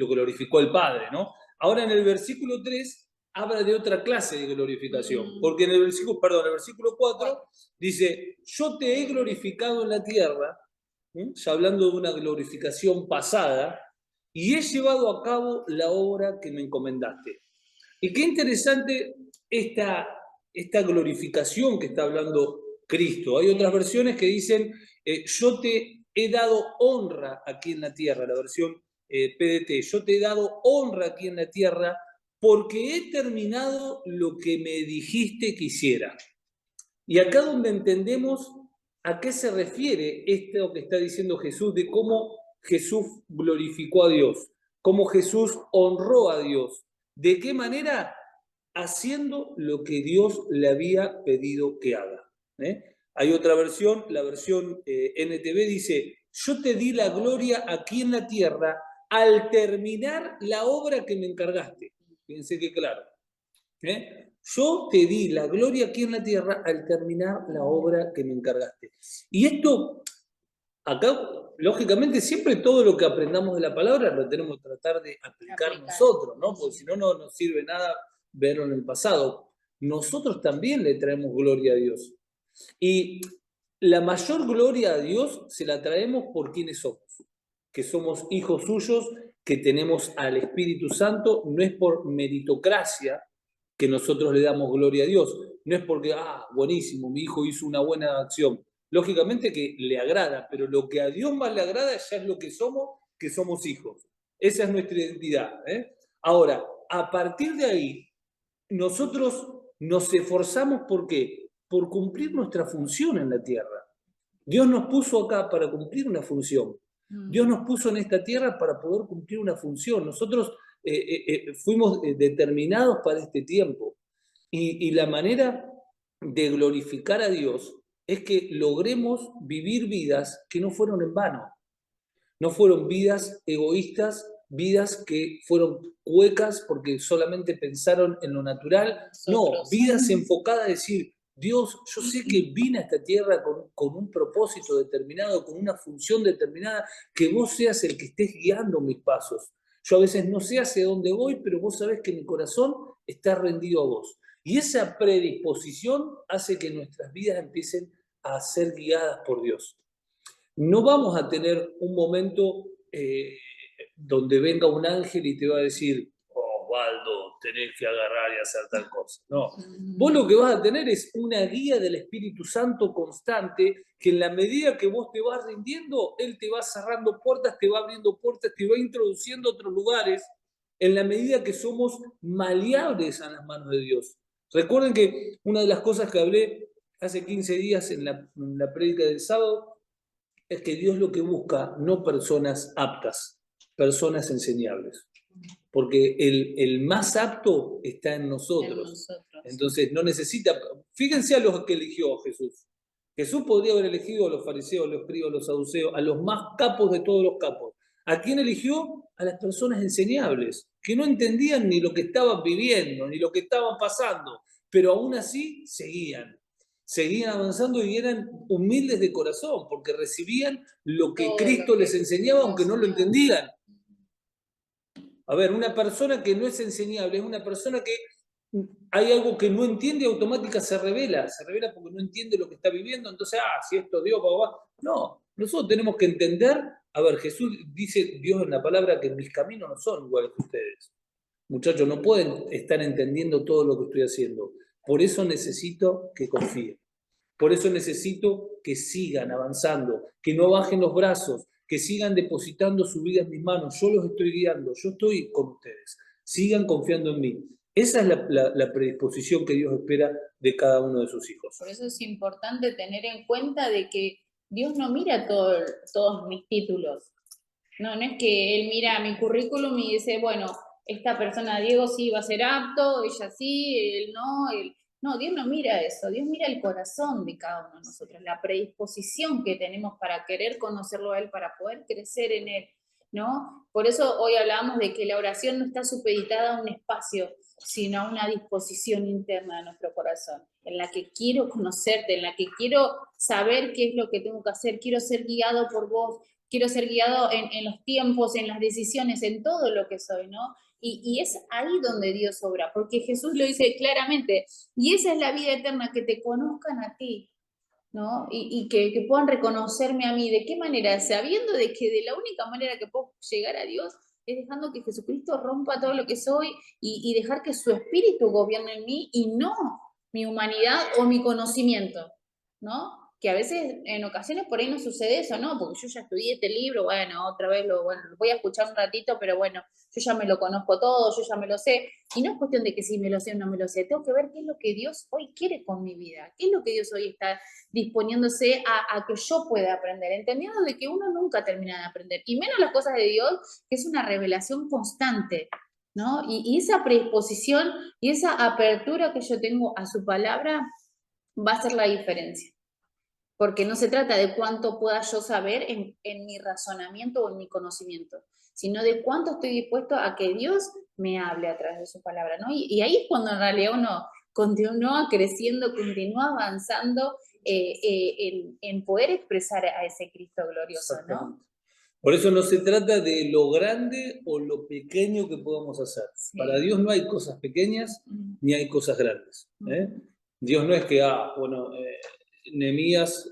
glorificó el Padre, ¿no? Ahora en el versículo 3 habla de otra clase de glorificación, porque en el versículo 4 dice, yo te he glorificado en la tierra, ya hablando de una glorificación pasada, y he llevado a cabo la obra que me encomendaste. Y qué interesante esta glorificación que está hablando Cristo. Hay otras versiones que dicen, yo te he dado honra aquí en la tierra, la versión PDT, yo te he dado honra aquí en la tierra porque he terminado lo que me dijiste que hiciera. Y acá donde entendemos ¿A qué se refiere esto que está diciendo Jesús de cómo Jesús glorificó a Dios? ¿Cómo Jesús honró a Dios? ¿De qué manera? Haciendo lo que Dios le había pedido que haga. Hay otra versión, la versión NTV dice, yo te di la gloria aquí en la tierra al terminar la obra que me encargaste. Fíjense que claro. Yo te di la gloria aquí en la tierra al terminar la obra que me encargaste. Y esto, acá, lógicamente, siempre todo lo que aprendamos de la palabra lo tenemos que tratar de aplicar nosotros, ¿no? Porque si no, no nos sirve nada verlo en el pasado. Nosotros también le traemos gloria a Dios. Y la mayor gloria a Dios se la traemos por quienes somos, que somos hijos suyos, que tenemos al Espíritu Santo, no es por meritocracia que nosotros le damos gloria a Dios, no es porque, buenísimo, mi hijo hizo una buena acción. Lógicamente que le agrada, pero lo que a Dios más le agrada ya es lo que somos hijos. Esa es nuestra identidad. Ahora, a partir de ahí, nosotros nos esforzamos, ¿por qué? Por cumplir nuestra función en la tierra. Dios nos puso acá para cumplir una función. Dios nos puso en esta tierra para poder cumplir una función. Nosotros fuimos determinados para este tiempo. Y la manera de glorificar a Dios es que logremos vivir vidas que no fueron en vano. No fueron vidas egoístas, vidas que fueron huecas porque solamente pensaron en lo natural. No, vidas enfocadas a decir, Dios, yo sé que vine a esta tierra con un propósito determinado, con una función determinada, que vos seas el que estés guiando mis pasos. Yo a veces no sé hacia dónde voy, pero vos sabés que mi corazón está rendido a vos. Y esa predisposición hace que nuestras vidas empiecen a ser guiadas por Dios. No vamos a tener un momento donde venga un ángel y te va a decir, Osvaldo, tenés que agarrar y hacer tal cosa. No. Vos lo que vas a tener es una guía del Espíritu Santo constante que en la medida que vos te vas rindiendo, Él te va cerrando puertas, te va abriendo puertas, te va introduciendo a otros lugares, en la medida que somos maleables a las manos de Dios. Recuerden que una de las cosas que hablé hace 15 días en la prédica del sábado, es que Dios lo que busca, no personas aptas, personas enseñables. Porque el más apto está en nosotros. Entonces no necesita, fíjense a los que eligió Jesús. Jesús podría haber elegido a los fariseos, a los escribas, a los saduceos, a los más capos de todos los capos. ¿A quién eligió? A las personas enseñables, que no entendían ni lo que estaban viviendo, ni lo que estaban pasando, pero aún así seguían avanzando y eran humildes de corazón, porque recibían lo que Cristo les enseñaba, aunque no lo entendían. A ver, una persona que no es enseñable es una persona que hay algo que no entiende y automáticamente se revela porque no entiende lo que está viviendo, entonces, si esto Dios, va. No, nosotros tenemos que entender, a ver, Jesús dice Dios en la palabra que mis caminos no son iguales que ustedes. Muchachos, no pueden estar entendiendo todo lo que estoy haciendo. Por eso necesito que confíen. Por eso necesito que sigan avanzando, que no bajen los brazos, que sigan depositando su vida en mis manos. Yo los estoy guiando, yo estoy con ustedes. Sigan confiando en mí. Esa es la predisposición que Dios espera de cada uno de sus hijos. Por eso es importante tener en cuenta de que Dios no mira todos mis títulos. No es que Él mira mi currículum y dice, bueno, esta persona, Diego, sí va a ser apto, ella sí, él no. No, Dios no mira eso. Dios mira el corazón de cada uno de nosotros, la predisposición que tenemos para querer conocerlo a Él, para poder crecer en Él, ¿no? Por eso hoy hablamos de que la oración no está supeditada a un espacio, sino a una disposición interna de nuestro corazón, en la que quiero conocerte, en la que quiero saber qué es lo que tengo que hacer, quiero ser guiado por vos, quiero ser guiado en los tiempos, en las decisiones, en todo lo que soy, ¿no? Y es ahí donde Dios obra, porque Jesús lo dice claramente, y esa es la vida eterna, que te conozcan a ti, ¿no? Y que puedan reconocerme a mí. ¿De qué manera? Sabiendo de que de la única manera que puedo llegar a Dios es dejando que Jesucristo rompa todo lo que soy y dejar que su espíritu gobierne en mí y no mi humanidad o mi conocimiento, ¿no? que a veces, en ocasiones por ahí no sucede eso, ¿no? Porque yo ya estudié este libro, bueno, otra vez lo voy a escuchar un ratito, pero bueno, yo ya me lo conozco todo, yo ya me lo sé. Y no es cuestión de que si me lo sé o no me lo sé, tengo que ver qué es lo que Dios hoy quiere con mi vida, qué es lo que Dios hoy está disponiéndose a que yo pueda aprender, entendiendo de que uno nunca termina de aprender, y menos las cosas de Dios, que es una revelación constante, ¿no? Y esa predisposición y esa apertura que yo tengo a su palabra va a hacer la diferencia. Porque no se trata de cuánto pueda yo saber en mi razonamiento o en mi conocimiento, sino de cuánto estoy dispuesto a que Dios me hable a través de su palabra, ¿no? Y ahí es cuando en realidad uno continúa creciendo, continúa avanzando en poder expresar a ese Cristo glorioso, ¿no? Por eso no se trata de lo grande o lo pequeño que podamos hacer. Sí. Para Dios no hay cosas pequeñas ni hay cosas grandes. Dios no es que, Nehemías,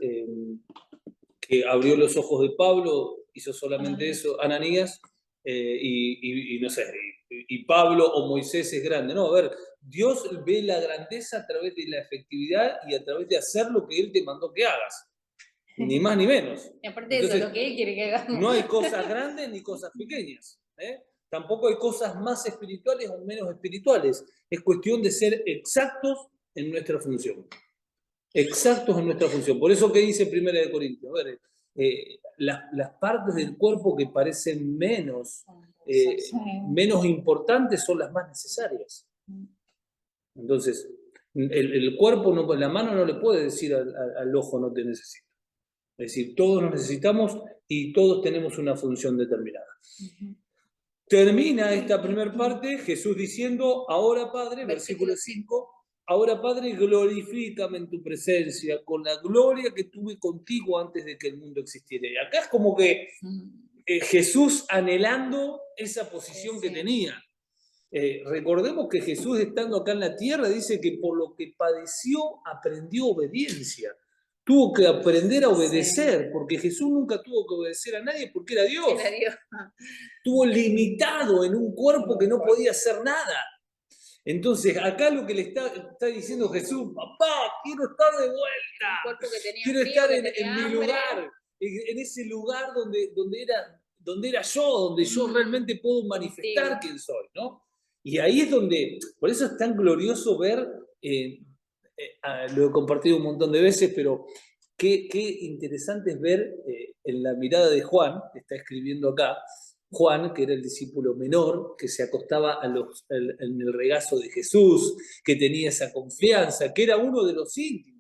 que abrió los ojos de Pablo, hizo solamente eso, Ananías, y no sé, y Pablo o Moisés es grande. No, a ver, Dios ve la grandeza a través de la efectividad y a través de hacer lo que Él te mandó que hagas. Ni más ni menos. Y aparte de eso, lo que Él quiere que hagamos. No hay cosas grandes ni cosas pequeñas. Tampoco hay cosas más espirituales o menos espirituales. Es cuestión de ser exactos en nuestra función. Exactos en nuestra función. Por eso que dice 1 Corintios, a ver, las partes del cuerpo que parecen menos importantes son las más necesarias. Entonces, el cuerpo, la mano no le puede decir al ojo no te necesito. Es decir, todos nos necesitamos y todos tenemos una función determinada. Termina esta primera parte Jesús diciendo, ahora Padre, versículo 5, ahora Padre, glorifícame en tu presencia con la gloria que tuve contigo antes de que el mundo existiera. Y acá es como que Jesús anhelando esa posición que tenía. Recordemos que Jesús, estando acá en la tierra, dice que por lo que padeció aprendió obediencia. Tuvo que aprender a obedecer, porque Jesús nunca tuvo que obedecer a nadie porque era Dios. Era Dios. Estuvo limitado en un cuerpo que no podía hacer nada. Entonces, acá lo que le está diciendo Jesús, papá, quiero estar de vuelta. Quiero estar en mi lugar, en ese lugar donde era yo, donde yo realmente puedo manifestar quién soy, ¿no? Y ahí es donde, por eso es tan glorioso ver, lo he compartido un montón de veces, pero qué interesante es ver en la mirada de Juan, que está escribiendo acá, Juan, que era el discípulo menor, que se acostaba en el regazo de Jesús, que tenía esa confianza, que era uno de los íntimos.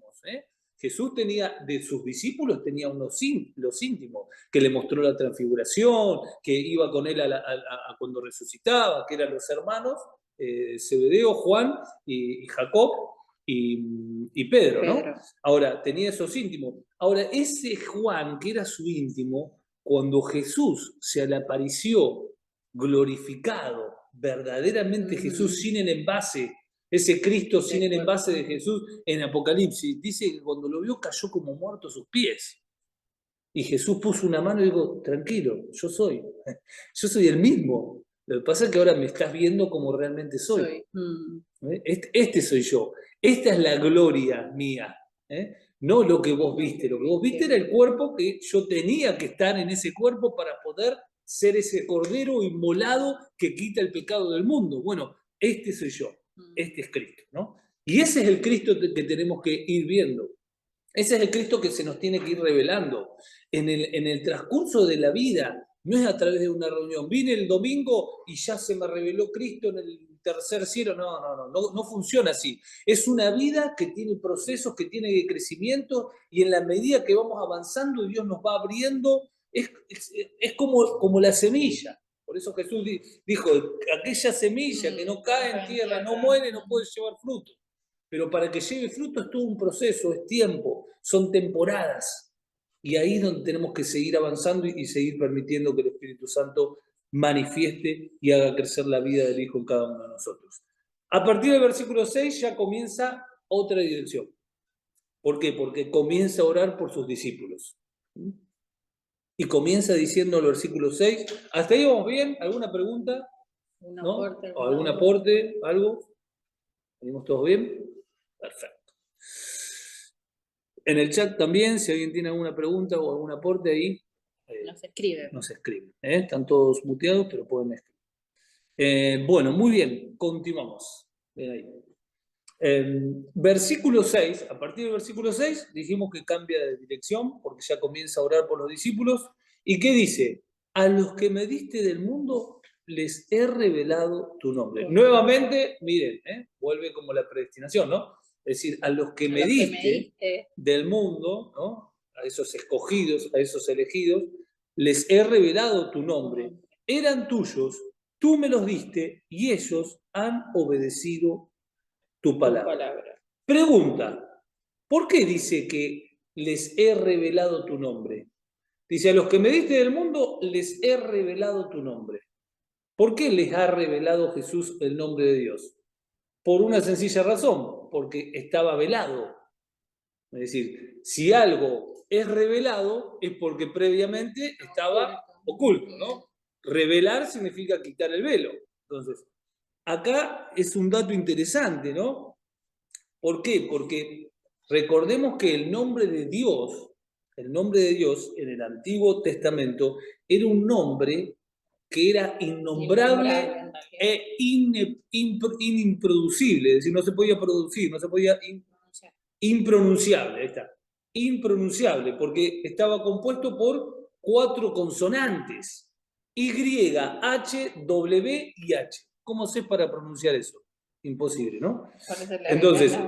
Jesús tenía, de sus discípulos, tenía los íntimos, que le mostró la transfiguración, que iba con él cuando resucitaba, que eran los hermanos, Zebedeo, Juan y Jacob y Pedro, ¿no? Ahora, tenía esos íntimos. Ahora, ese Juan, que era su íntimo, cuando Jesús se le apareció glorificado, verdaderamente Jesús sin el envase, ese Cristo sin el envase de Jesús en Apocalipsis, dice que cuando lo vio cayó como muerto a sus pies. Y Jesús puso una mano y dijo, tranquilo, yo soy el mismo. Lo que pasa es que ahora me estás viendo como realmente soy. Este soy yo. Esta es la gloria mía. No lo que vos viste. Lo que vos viste era el cuerpo que yo tenía que estar en ese cuerpo para poder ser ese cordero inmolado que quita el pecado del mundo. Bueno, este soy yo. Este es Cristo, ¿no? Y ese es el Cristo que tenemos que ir viendo. Ese es el Cristo que se nos tiene que ir revelando. En el transcurso de la vida, no es a través de una reunión. Vine el domingo y ya se me reveló Cristo en el tercer cielo. No funciona así. Es una vida que tiene procesos, que tiene crecimiento, y en la medida que vamos avanzando, Dios nos va abriendo. Es como la semilla. Por eso Jesús dijo, aquella semilla que no cae en tierra, no muere, no puede llevar fruto. Pero para que lleve fruto es todo un proceso, es tiempo, son temporadas. Y ahí es donde tenemos que seguir avanzando y seguir permitiendo que el Espíritu Santo manifieste y haga crecer la vida del Hijo en cada uno de nosotros. A partir del versículo 6 ya comienza otra dirección. ¿Por qué? Porque comienza a orar por sus discípulos. Y comienza diciendo el versículo 6. ¿Hasta ahí vamos bien? ¿Alguna pregunta? ¿No? ¿O algún aporte? ¿Algo? ¿Venimos todos bien? Perfecto. En el chat también, si alguien tiene alguna pregunta o algún aporte ahí, Nos escribe. nos escriben. Están todos muteados, pero pueden escribir. Bueno, muy bien, continuamos. Ven ahí. Versículo 6, a partir del versículo 6 dijimos que cambia de dirección porque ya comienza a orar por los discípulos. ¿Y qué dice? A los que me diste del mundo les he revelado tu nombre. Nuevamente, miren, vuelve como la predestinación, ¿no? Es decir, a los que me diste del mundo, ¿no? A esos escogidos, a esos elegidos, les he revelado tu nombre. Eran tuyos, tú me los diste y ellos han obedecido tu palabra. Pregunta, ¿por qué dice que les he revelado tu nombre? Dice, a los que me diste del mundo les he revelado tu nombre. ¿Por qué les ha revelado Jesús el nombre de Dios? Por una sencilla razón, porque estaba velado. Es decir, si algo es revelado es porque previamente estaba oculto, ¿no? Revelar significa quitar el velo. Entonces, acá es un dato interesante, ¿no? ¿Por qué? Porque recordemos que el nombre de Dios en el Antiguo Testamento era un nombre que era innombrable e inimproducible, es decir, no se podía producir, no se podía impronunciable, ahí está, impronunciable, porque estaba compuesto por 4 consonantes, Y, H, W y H. ¿Cómo sé para pronunciar eso? Imposible, ¿no? Entonces,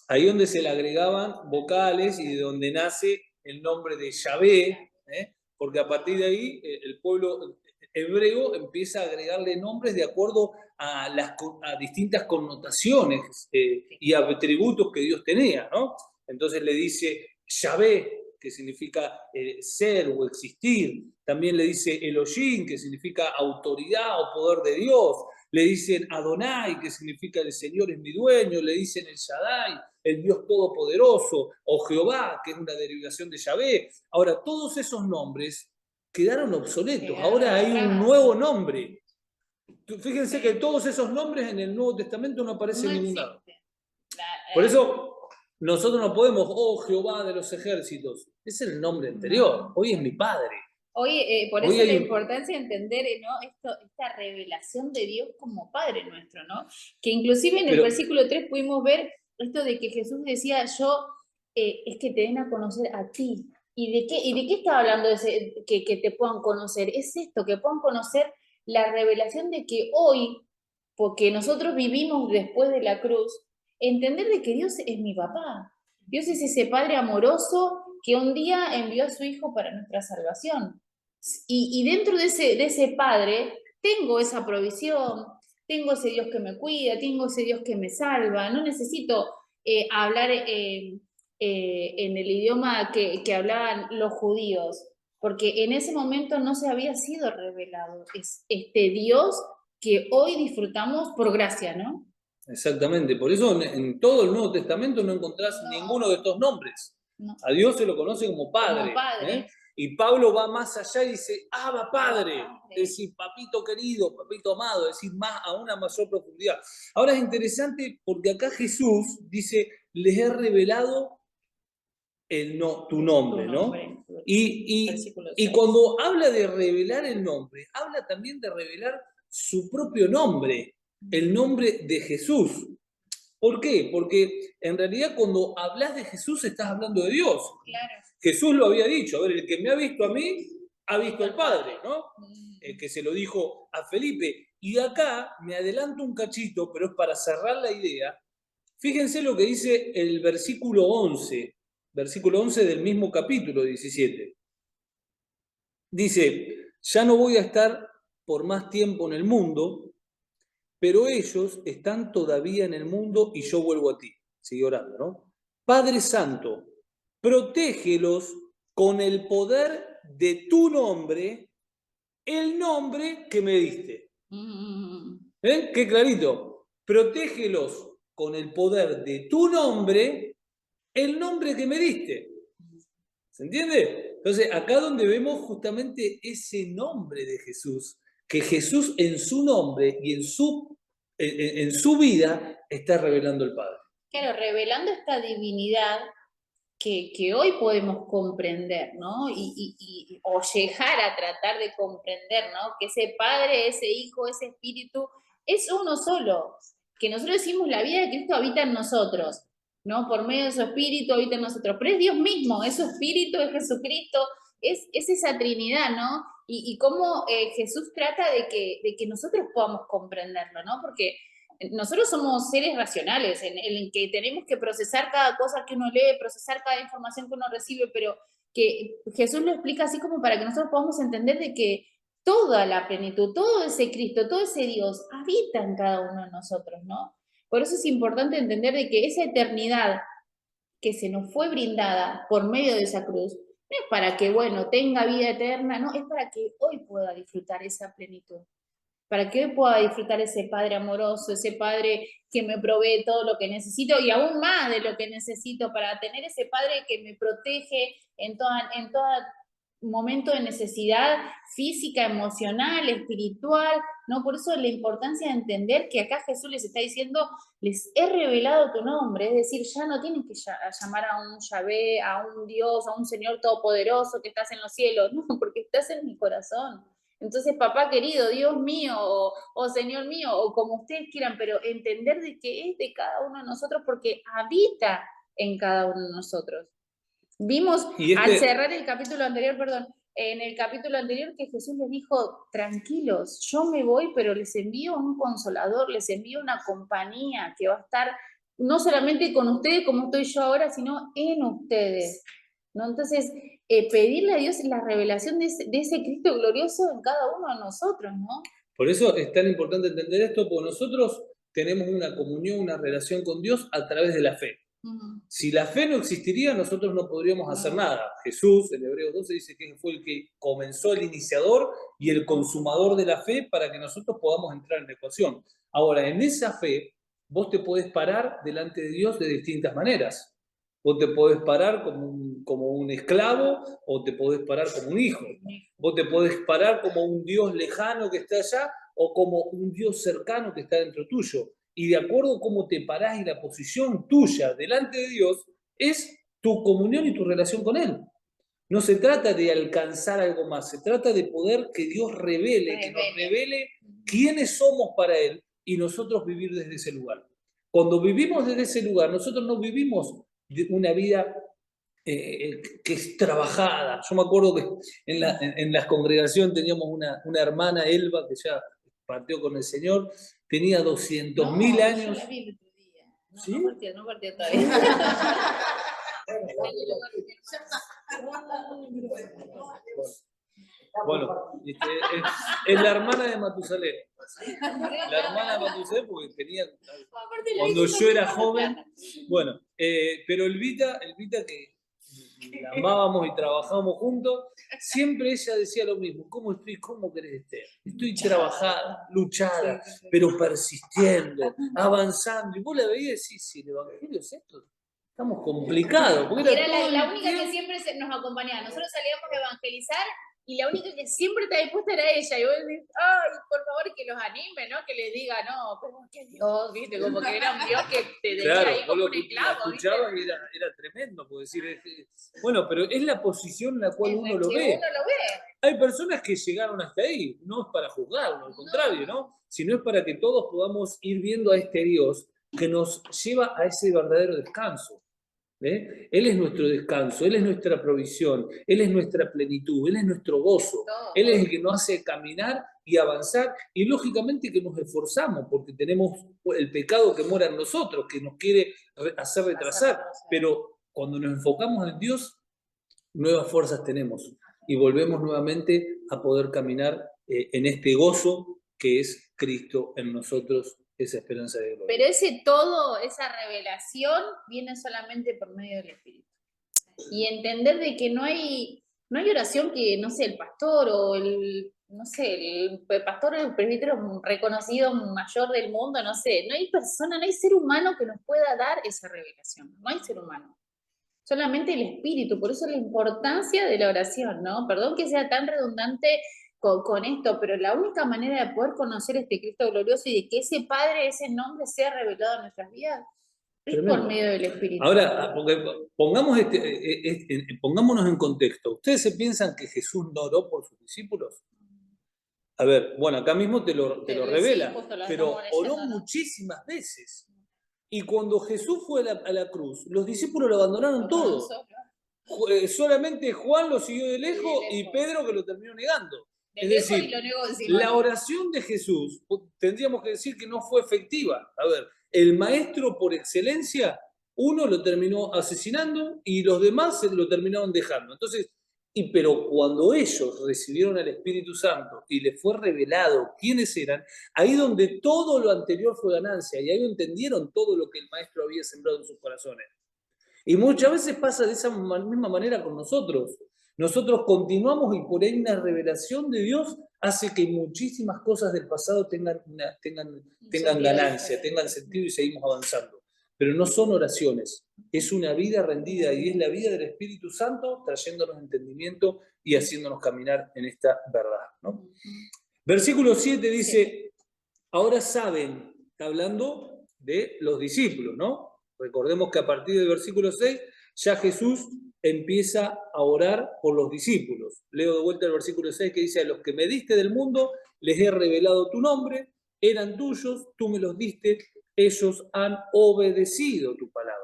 ahí donde se le agregaban vocales y de donde nace el nombre de Yahvé, porque a partir de ahí el pueblo hebreo empieza a agregarle nombres de acuerdo a distintas connotaciones y atributos que Dios tenía, ¿no? Entonces le dice Yahvé, que significa ser o existir. También le dice Elohim, que significa autoridad o poder de Dios. Le dicen Adonai, que significa el Señor es mi dueño. Le dicen el Shaddai, el Dios Todopoderoso. O Jehová, que es una derivación de Yahvé. Ahora, todos esos nombres quedaron obsoletos. Ahora hay un nuevo nombre. Fíjense que todos esos nombres en el Nuevo Testamento no aparecen en ningún lado. Por eso nosotros no podemos, oh Jehová de los ejércitos. Es el nombre anterior. Hoy es mi Padre. Hoy, por eso la importancia de entender, ¿no? Esta revelación de Dios como Padre nuestro, ¿no? Que inclusive en el versículo 3 pudimos ver esto de que Jesús decía, yo, es que te den a conocer a ti. ¿Y de qué estaba hablando que te puedan conocer? Es esto, que puedan conocer la revelación de que hoy, porque nosotros vivimos después de la cruz, entender de que Dios es mi papá. Dios es ese Padre amoroso que un día envió a su Hijo para nuestra salvación. Y dentro de ese Padre tengo esa provisión, tengo ese Dios que me cuida, tengo ese Dios que me salva. No necesito hablar en el idioma que hablaban los judíos, porque en ese momento no se había sido revelado. Es este Dios que hoy disfrutamos por gracia, ¿no? Exactamente, por eso en todo el Nuevo Testamento no encontrás ninguno de estos nombres. No. A Dios se lo conoce como Padre. Como padre. Y Pablo va más allá y dice, Abba Padre, es decir, papito querido, papito amado, es decir, a una mayor profundidad. Ahora es interesante porque acá Jesús dice, les he revelado tu nombre, ¿no? Y cuando habla de revelar el nombre, habla también de revelar su propio nombre, el nombre de Jesús. ¿Por qué? Porque en realidad cuando hablas de Jesús estás hablando de Dios. Claro. Jesús lo había dicho, a ver, el que me ha visto a mí, ha visto al Padre, ¿no? Que se lo dijo a Felipe. Y acá me adelanto un cachito, pero es para cerrar la idea. Fíjense lo que dice el versículo 11 del mismo capítulo 17. Dice, ya no voy a estar por más tiempo en el mundo, pero ellos están todavía en el mundo y yo vuelvo a ti. Sigue orando, ¿no? Padre Santo, protégelos con el poder de tu nombre, el nombre que me diste. ¿Ven? Qué clarito. Protégelos con el poder de tu nombre, el nombre que me diste. ¿Se entiende? Entonces, acá donde vemos justamente ese nombre de Jesús, que Jesús en su nombre y en su vida está revelando al Padre. Claro, revelando esta divinidad que hoy podemos comprender, ¿no? O llegar a tratar de comprender, ¿no? Que ese Padre, ese Hijo, ese Espíritu es uno solo. Que nosotros decimos la vida de Cristo habita en nosotros, ¿no? Por medio de su Espíritu habita en nosotros. Pero es Dios mismo, es su Espíritu, es Jesucristo, es esa Trinidad, ¿no? Y cómo Jesús trata de que nosotros podamos comprenderlo, ¿no? Porque nosotros somos seres racionales, en el que tenemos que procesar cada cosa que uno lee, procesar cada información que uno recibe, pero que Jesús lo explica así como para que nosotros podamos entender de que toda la plenitud, todo ese Cristo, todo ese Dios habita en cada uno de nosotros, ¿no? Por eso es importante entender de que esa eternidad que se nos fue brindada por medio de esa cruz, no es para que, bueno, tenga vida eterna, no, es para que hoy pueda disfrutar esa plenitud, para que hoy pueda disfrutar ese Padre amoroso, ese Padre que me provee todo lo que necesito y aún más de lo que necesito, para tener ese Padre que me protege en todo momento de necesidad física, emocional, espiritual, ¿no? Por eso la importancia de entender que acá Jesús les está diciendo, les he revelado tu nombre, es decir, ya no tienen que llamar a un Yahvé, a un Dios, a un Señor todopoderoso que estás en los cielos, no, porque estás en mi corazón. Entonces, papá querido, Dios mío, o Señor mío, o como ustedes quieran, pero entender de que es de cada uno de nosotros porque habita en cada uno de nosotros. Vimos al cerrar el capítulo anterior, perdón, en el capítulo anterior que Jesús les dijo, tranquilos, yo me voy, pero les envío un consolador, les envío una compañía que va a estar no solamente con ustedes como estoy yo ahora, sino en ustedes, ¿no? Entonces, pedirle a Dios la revelación de ese Cristo glorioso en cada uno de nosotros, ¿no? Por eso es tan importante entender esto, porque nosotros tenemos una comunión, una relación con Dios a través de la fe. Si la fe no existiría, nosotros no podríamos hacer nada. Jesús, en Hebreos 12, dice que fue el que comenzó, el iniciador y el consumador de la fe para que nosotros podamos entrar en la ecuación. Ahora, en esa fe, vos te podés parar delante de Dios de distintas maneras. Vos te podés parar como un esclavo o te podés parar como un hijo. Vos te podés parar como un Dios lejano que está allá o como un Dios cercano que está dentro tuyo. Y de acuerdo a cómo te parás y la posición tuya delante de Dios, es tu comunión y tu relación con Él. No se trata de alcanzar algo más, se trata de poder que Dios revele, que nos revele quiénes somos para Él y nosotros vivir desde ese lugar. Cuando vivimos desde ese lugar, nosotros no vivimos una vida que es trabajada. Yo me acuerdo que en la congregación teníamos una hermana, Elba, que ya partió con el Señor, tenía 200.000 años. Yo la vi el otro día. No, ¿Sí? no partió todavía. Bueno, es la hermana de Matusalén. La hermana de Matusalén, porque tenía. Cuando yo era joven. Bueno, pero Elvita que la amábamos y trabajábamos juntos, siempre ella decía lo mismo. ¿Cómo estoy? ¿Cómo querés estar? Estoy trabajada, luchada, pero persistiendo, avanzando. Y vos la veías y decís, si el evangelio es esto, estamos complicados. Porque era la única que siempre nos acompañaba. Nosotros salíamos a evangelizar y la única que siempre estaba dispuesta era ella. Y vos decís, ay, por favor, que los anime, ¿no? Que les diga, no, pero que Dios, ¿viste? Como que era un Dios que te decía claro, ahí como un esclavo, escuchaba y era tremendo, puedo decir. Bueno, pero es la posición en la cual uno lo ve. Hay personas que llegaron hasta ahí, no es para juzgarlo, al contrario, ¿no? Sino es para que todos podamos ir viendo a este Dios que nos lleva a ese verdadero descanso. Él es nuestro descanso, Él es nuestra provisión, Él es nuestra plenitud, Él es nuestro gozo, Él es el que nos hace caminar y avanzar y lógicamente que nos esforzamos porque tenemos el pecado que mora en nosotros, que nos quiere hacer retrasar, pero cuando nos enfocamos en Dios, nuevas fuerzas tenemos y volvemos nuevamente a poder caminar en este gozo que es Cristo en nosotros, esa esperanza de gloria. Pero ese todo, esa revelación, viene solamente por medio del Espíritu. Y entender de que no hay oración que, no sé, el pastor o el pastor o el presbítero reconocido mayor del mundo, no sé, no hay persona, no hay ser humano que nos pueda dar esa revelación, no hay ser humano. Solamente el Espíritu, por eso la importancia de la oración, ¿no? Perdón que sea tan redundante con esto, pero la única manera de poder conocer este Cristo glorioso y de que ese Padre, ese nombre sea revelado en nuestras vidas, Es por medio del Espíritu. Ahora, porque pongámonos en contexto. ¿Ustedes se piensan que Jesús no oró por sus discípulos? A ver, bueno, acá mismo te lo revela, pero oró muchísimas veces. Y cuando Jesús fue a la cruz, los discípulos lo abandonaron todo. Solamente Juan lo siguió de lejos y Pedro que lo terminó negando. Es decir, la oración de Jesús, tendríamos que decir que no fue efectiva. A ver, el maestro por excelencia, uno lo terminó asesinando y los demás se lo terminaron dejando. Entonces, pero cuando ellos recibieron al Espíritu Santo y les fue revelado quiénes eran, ahí donde todo lo anterior fue ganancia y ahí entendieron todo lo que el maestro había sembrado en sus corazones. Y muchas veces pasa de esa misma manera con nosotros. Nosotros continuamos y por ahí una revelación de Dios hace que muchísimas cosas del pasado tengan ganancia, tengan sentido y seguimos avanzando. Pero no son oraciones, es una vida rendida y es la vida del Espíritu Santo trayéndonos entendimiento y haciéndonos caminar en esta verdad, ¿no? Versículo 7 dice, ahora saben, está hablando de los discípulos, ¿no? Recordemos que a partir del versículo 6 ya Jesús empieza a orar por los discípulos. Leo de vuelta el versículo 6 que dice, a los que me diste del mundo les he revelado tu nombre, eran tuyos, tú me los diste, ellos han obedecido tu palabra.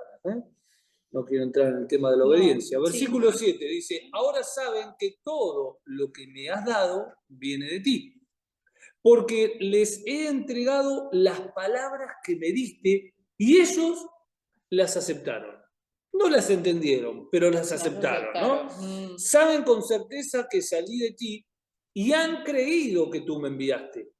No quiero entrar en el tema de la obediencia. Versículo 7 dice, ahora saben que todo lo que me has dado viene de ti, porque les he entregado las palabras que me diste y ellos las aceptaron. No las entendieron, pero las aceptaron, ¿no? Saben con certeza que salí de ti y han creído que tú me enviaste.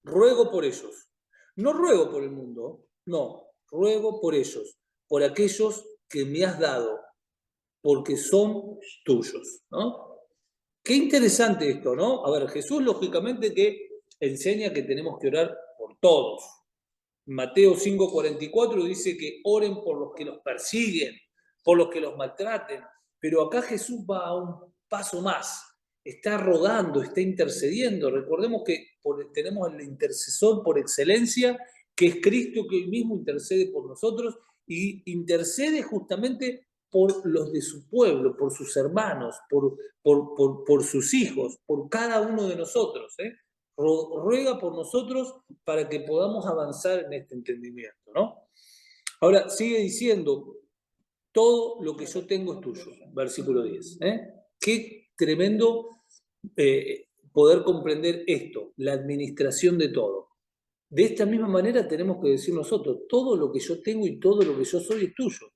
Ruego por ellos. No ruego por el mundo, no, ruego por ellos, por aquellos que me has dado, porque son tuyos, ¿no? Qué interesante esto, ¿no? A ver, Jesús lógicamente que enseña que tenemos que orar por todos. Mateo 5:44 dice que oren por los que los persiguen, por los que los maltraten, pero acá Jesús va a un paso más, está rogando, está intercediendo. Recordemos que tenemos el intercesor por excelencia, que es Cristo, que él mismo intercede por nosotros y intercede justamente por los de su pueblo, por sus hermanos, por sus hijos, por cada uno de nosotros, ruega por nosotros para que podamos avanzar en este entendimiento, ¿no? Ahora, sigue diciendo, todo lo que yo tengo es tuyo, versículo 10. Qué tremendo poder comprender esto, la administración de todo. De esta misma manera tenemos que decir nosotros, todo lo que yo tengo y todo lo que yo soy es tuyo.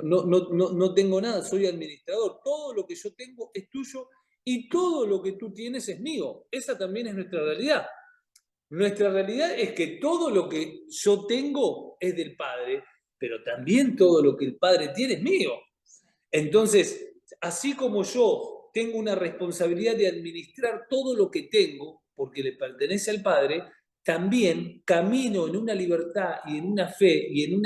No tengo nada, soy administrador, todo lo que yo tengo es tuyo y todo lo que tú tienes es mío. Esa también es nuestra realidad. Nuestra realidad es que todo lo que yo tengo es del Padre, pero también todo lo que el Padre tiene es mío. Entonces, así como yo tengo una responsabilidad de administrar todo lo que tengo, porque le pertenece al Padre, también camino en una libertad y en una fe y en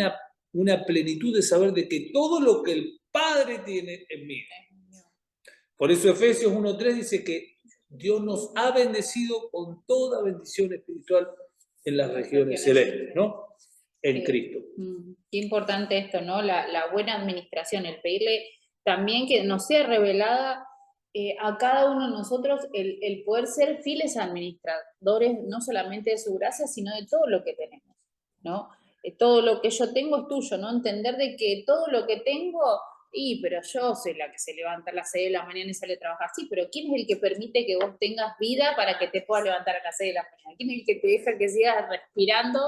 una plenitud de saber de que todo lo que el Padre tiene es mío. Por eso Efesios 1:3 dice que Dios nos ha bendecido con toda bendición espiritual en las regiones celestes, ¿no? En Cristo. Qué importante esto, ¿no? La buena administración, el pedirle también que nos sea revelada a cada uno de nosotros el poder ser fieles administradores, no solamente de su gracia, sino de todo lo que tenemos, ¿no? Todo lo que yo tengo es tuyo, ¿no? Entender de que todo lo que tengo, pero yo soy la que se levanta a las 6 de la mañana y sale a trabajar. Sí, pero ¿quién es el que permite que vos tengas vida para que te puedas levantar a las 6 de la mañana? ¿Quién es el que te deja que sigas respirando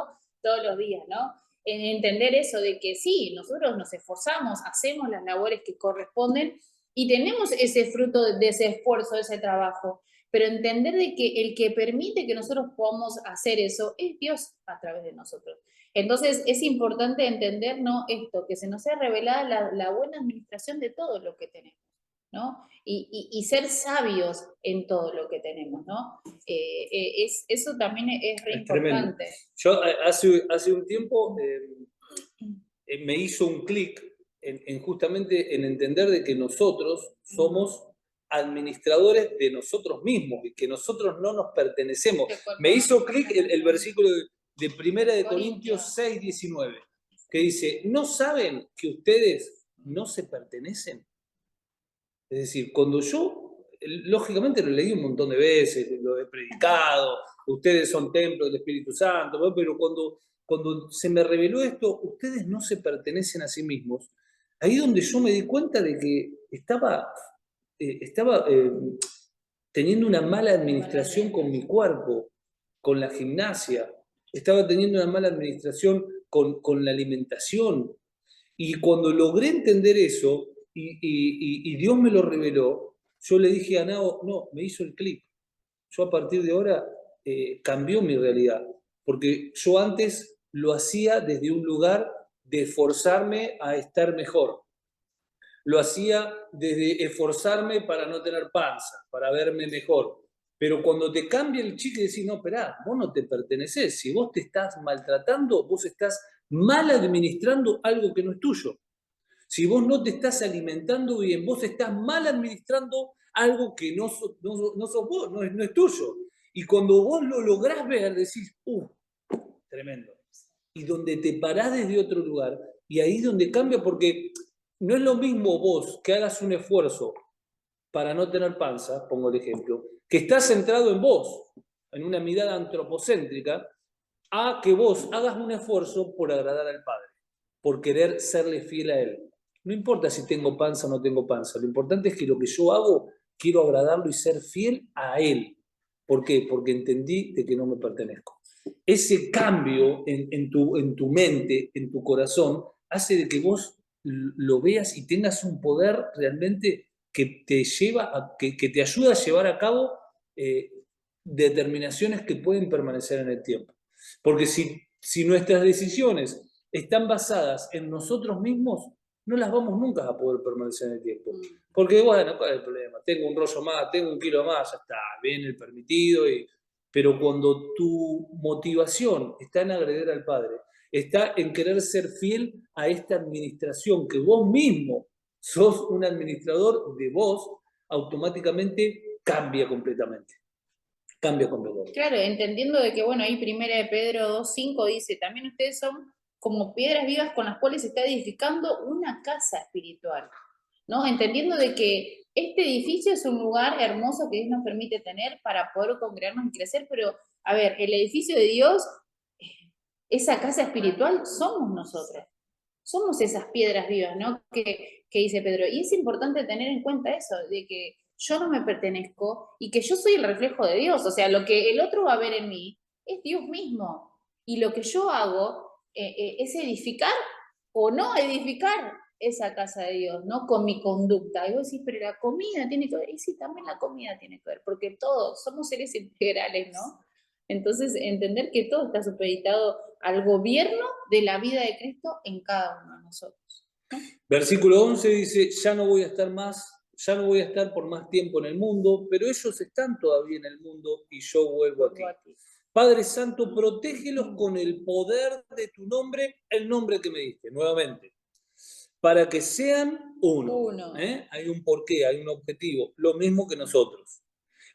todos los días, ¿no? En entender eso de que sí, nosotros nos esforzamos, hacemos las labores que corresponden y tenemos ese fruto de ese esfuerzo, de ese trabajo, pero entender de que el que permite que nosotros podamos hacer eso es Dios a través de nosotros. Entonces es importante entender, ¿no? Esto, que se nos sea revelada la buena administración de todo lo que tenemos, ¿no? Y ser sabios en todo lo que tenemos, ¿no? Eso también es re importante. Yo hace un tiempo me hizo un clic justamente en entender de que nosotros somos administradores de nosotros mismos y que nosotros no nos pertenecemos. Me hizo clic el versículo de 1 Corintios 6:19. que dice, ¿no saben que ustedes no se pertenecen? Es decir, cuando yo, lógicamente lo leí un montón de veces, lo he predicado, ustedes son templo del Espíritu Santo, ¿no? Pero cuando se me reveló esto, ustedes no se pertenecen a sí mismos, ahí donde yo me di cuenta de que estaba teniendo una mala administración con mi cuerpo, con la gimnasia, estaba teniendo una mala administración con la alimentación. Y cuando logré entender eso, y Dios me lo reveló, yo le dije a Nao, no, me hizo el clic. Yo a partir de ahora cambió mi realidad, porque yo antes lo hacía desde un lugar de esforzarme a estar mejor. Lo hacía desde esforzarme para no tener panza, para verme mejor. Pero cuando te cambia el chip y decís, no, esperá, vos no te pertenecés. Si vos te estás maltratando, vos estás mal administrando algo que no es tuyo. Si vos no te estás alimentando bien, vos estás mal administrando algo que no sos vos, no es tuyo. Y cuando vos lo lográs ver, decís, tremendo. Y donde te parás desde otro lugar, y ahí donde cambia, porque no es lo mismo vos que hagas un esfuerzo para no tener panza, pongo el ejemplo, que estás centrado en vos, en una mirada antropocéntrica, a que vos hagas un esfuerzo por agradar al Padre, por querer serle fiel a Él. No importa si tengo panza o no tengo panza, lo importante es que lo que yo hago, quiero agradarlo y ser fiel a Él. ¿Por qué? Porque entendí de que no me pertenezco. Ese cambio en tu mente, en tu corazón, hace de que vos lo veas y tengas un poder realmente que te lleva que te ayuda a llevar a cabo determinaciones que pueden permanecer en el tiempo. Porque si nuestras decisiones están basadas en nosotros mismos, no las vamos nunca a poder permanecer en el tiempo. Porque, bueno, ¿cuál es el problema? Tengo un rollo más, tengo un kilo más, ya está, viene el permitido. Pero cuando tu motivación está en agredir al Padre, está en querer ser fiel a esta administración, que vos mismo sos un administrador de vos, automáticamente cambia completamente. Cambia completamente. Claro, entendiendo de que, bueno, ahí 1 Pedro 2:5 dice, también ustedes son como piedras vivas con las cuales se está edificando una casa espiritual, ¿no? Entendiendo de que este edificio es un lugar hermoso que Dios nos permite tener para poder congregarnos y crecer, pero, a ver, el edificio de Dios, esa casa espiritual, somos nosotros. Somos esas piedras vivas, ¿no? Que dice Pedro. Y es importante tener en cuenta eso, de que yo no me pertenezco y que yo soy el reflejo de Dios. O sea, lo que el otro va a ver en mí es Dios mismo. Y lo que yo hago es edificar o no edificar esa casa de Dios, ¿no? Con mi conducta. Y vos decís, pero la comida tiene que ver. Y sí, también la comida tiene que ver, porque todos somos seres integrales, ¿no? Entonces, entender que todo está supeditado al gobierno de la vida de Cristo en cada uno de nosotros. Versículo 11 dice, ya no voy a estar por más tiempo en el mundo, pero ellos están todavía en el mundo y yo vuelvo a ti. Padre Santo, protégelos con el poder de tu nombre, el nombre que me diste, nuevamente, para que sean uno. Hay un porqué, hay un objetivo, lo mismo que nosotros.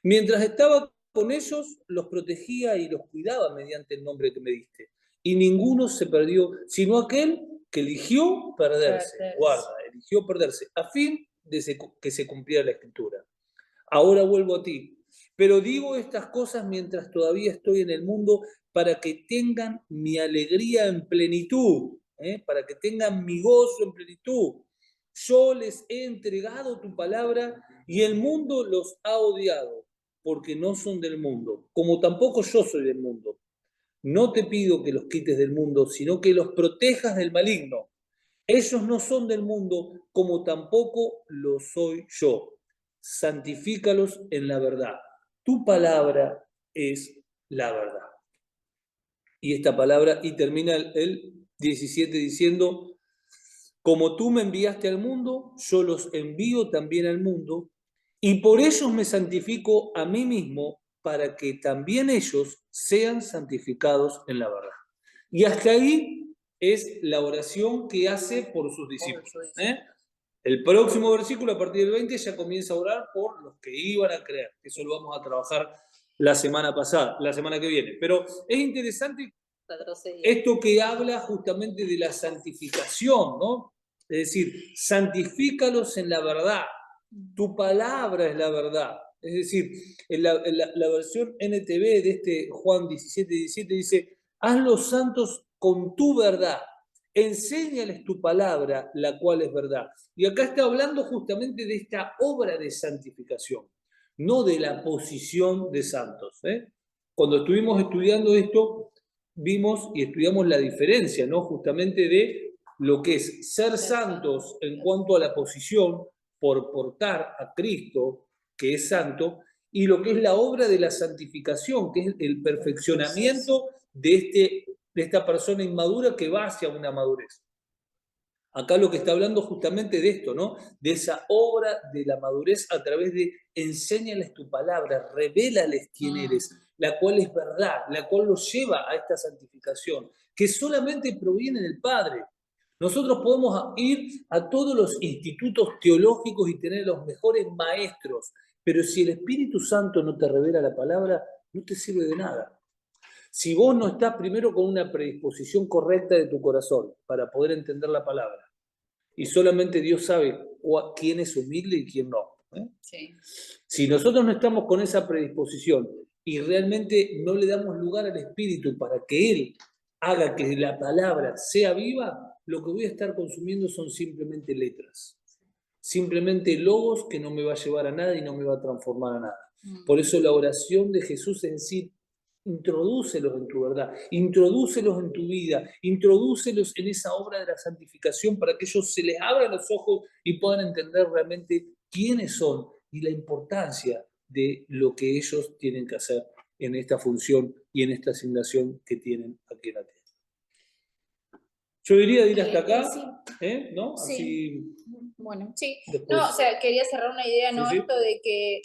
Mientras estaba con ellos, los protegía y los cuidaba mediante el nombre que me diste. Y ninguno se perdió, sino aquel que eligió perderse. Guarda, eligió perderse, a fin de que se cumpliera la Escritura. Ahora vuelvo a ti, pero digo estas cosas mientras todavía estoy en el mundo, para que tengan mi alegría en plenitud, para que tengan mi gozo en plenitud. Yo les he entregado tu palabra y el mundo los ha odiado, porque no son del mundo, como tampoco yo soy del mundo. No te pido que los quites del mundo, sino que los protejas del maligno. Ellos no son del mundo, como tampoco lo soy yo. Santifícalos en la verdad. Tu palabra es la verdad. Y esta palabra, y termina el 17 diciendo, como tú me enviaste al mundo, yo los envío también al mundo, y por ellos me santifico a mí mismo, para que también ellos sean santificados en la verdad. Y hasta ahí es la oración que hace por sus discípulos. El próximo versículo, a partir del 20, ya comienza a orar por los que iban a creer. Eso lo vamos a trabajar la semana que viene. Pero es interesante retrocediendo. Esto que habla justamente de la santificación, ¿no? Es decir, santifícalos en la verdad. Tu palabra es la verdad. Es decir, en la versión NTV de este Juan 17:17 dice, hazlos santos con tu verdad. Enséñales tu palabra, la cual es verdad. Y acá está hablando justamente de esta obra de santificación, no de la posición de santos. Cuando estuvimos estudiando esto, vimos y estudiamos la diferencia, ¿no? Justamente de lo que es ser santos en cuanto a la posición por portar a Cristo, que es santo, y lo que es la obra de la santificación, que es el perfeccionamiento de esta persona inmadura que va hacia una madurez. Acá lo que está hablando justamente de esto, ¿no? De esa obra de la madurez a través de enséñales tu palabra, revélales quién eres, la cual es verdad, la cual los lleva a esta santificación, que solamente proviene del Padre. Nosotros podemos ir a todos los institutos teológicos y tener los mejores maestros, pero si el Espíritu Santo no te revela la palabra, no te sirve de nada. Si vos no estás primero con una predisposición correcta de tu corazón para poder entender la palabra, y solamente Dios sabe quién es humilde y quién no. Sí. Si nosotros no estamos con esa predisposición y realmente no le damos lugar al Espíritu para que Él haga que la palabra sea viva, lo que voy a estar consumiendo son simplemente letras. Simplemente logos que no me va a llevar a nada y no me va a transformar a nada. Por eso la oración de Jesús en sí, introdúcelos en tu verdad, introdúcelos en tu vida, introdúcelos en esa obra de la santificación para que ellos se les abran los ojos y puedan entender realmente quiénes son y la importancia de lo que ellos tienen que hacer en esta función y en esta asignación que tienen aquí en la tierra. Yo diría de ir hasta acá, sí. ¿no? Sí. Así. Bueno, sí. Después, no, o sea, quería cerrar una idea, ¿no? Sí. Esto de que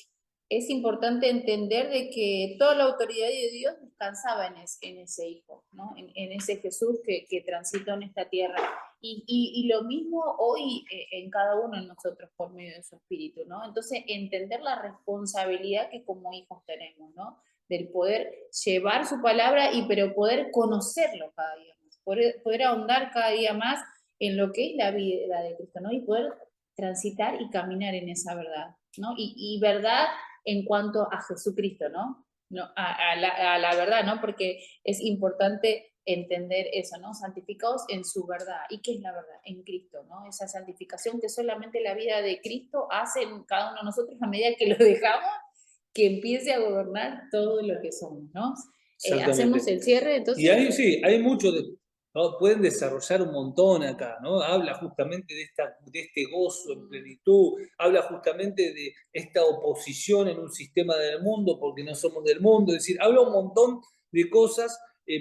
es importante entender de que toda la autoridad de Dios descansaba en ese Hijo, ¿no? En ese Jesús que transitó en esta tierra. Y lo mismo hoy en cada uno de nosotros por medio de su Espíritu, ¿no? Entonces, entender la responsabilidad que como hijos tenemos, ¿no? Del poder llevar su palabra pero poder conocerlo cada día más, poder ahondar cada día más en lo que es la vida de Cristo, ¿no? Y poder transitar y caminar en esa verdad, ¿no? Y verdad en cuanto a Jesucristo, ¿no? A la verdad, ¿no? Porque es importante entender eso, ¿no? Santificados en su verdad. ¿Y qué es la verdad? En Cristo, ¿no? Esa santificación que solamente la vida de Cristo hace en cada uno de nosotros a medida que lo dejamos, que empiece a gobernar todo lo que somos, ¿no? Hacemos el cierre, entonces. Y ahí sí, hay mucho ¿no? Pueden desarrollar un montón acá, ¿no? Habla justamente de este gozo en plenitud, habla justamente de esta oposición en un sistema del mundo porque no somos del mundo, es decir, habla un montón de cosas,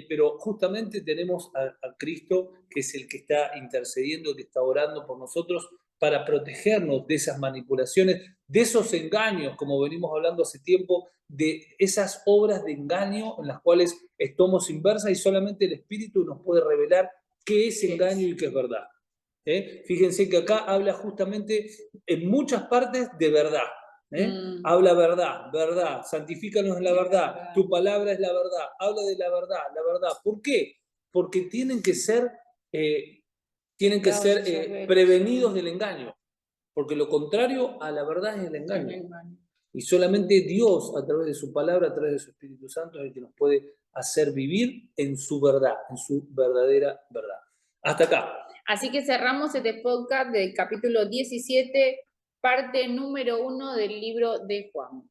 pero justamente tenemos a Cristo, que es el que está intercediendo, que está orando por nosotros para protegernos de esas manipulaciones, de esos engaños, como venimos hablando hace tiempo, de esas obras de engaño en las cuales estamos inversas y solamente el Espíritu nos puede revelar qué es engaño y qué es verdad. Fíjense que acá habla justamente en muchas partes de verdad. Habla verdad, santifícanos en la verdad, tu palabra es la verdad, habla de la verdad. ¿Por qué? Porque tienen que ser prevenidos del engaño, porque lo contrario a la verdad es el engaño. Y solamente Dios, a través de su palabra, a través de su Espíritu Santo, es el que nos puede hacer vivir en su verdad, en su verdadera verdad. Hasta acá. Así que cerramos este podcast del capítulo 17, parte número 1 del libro de Juan.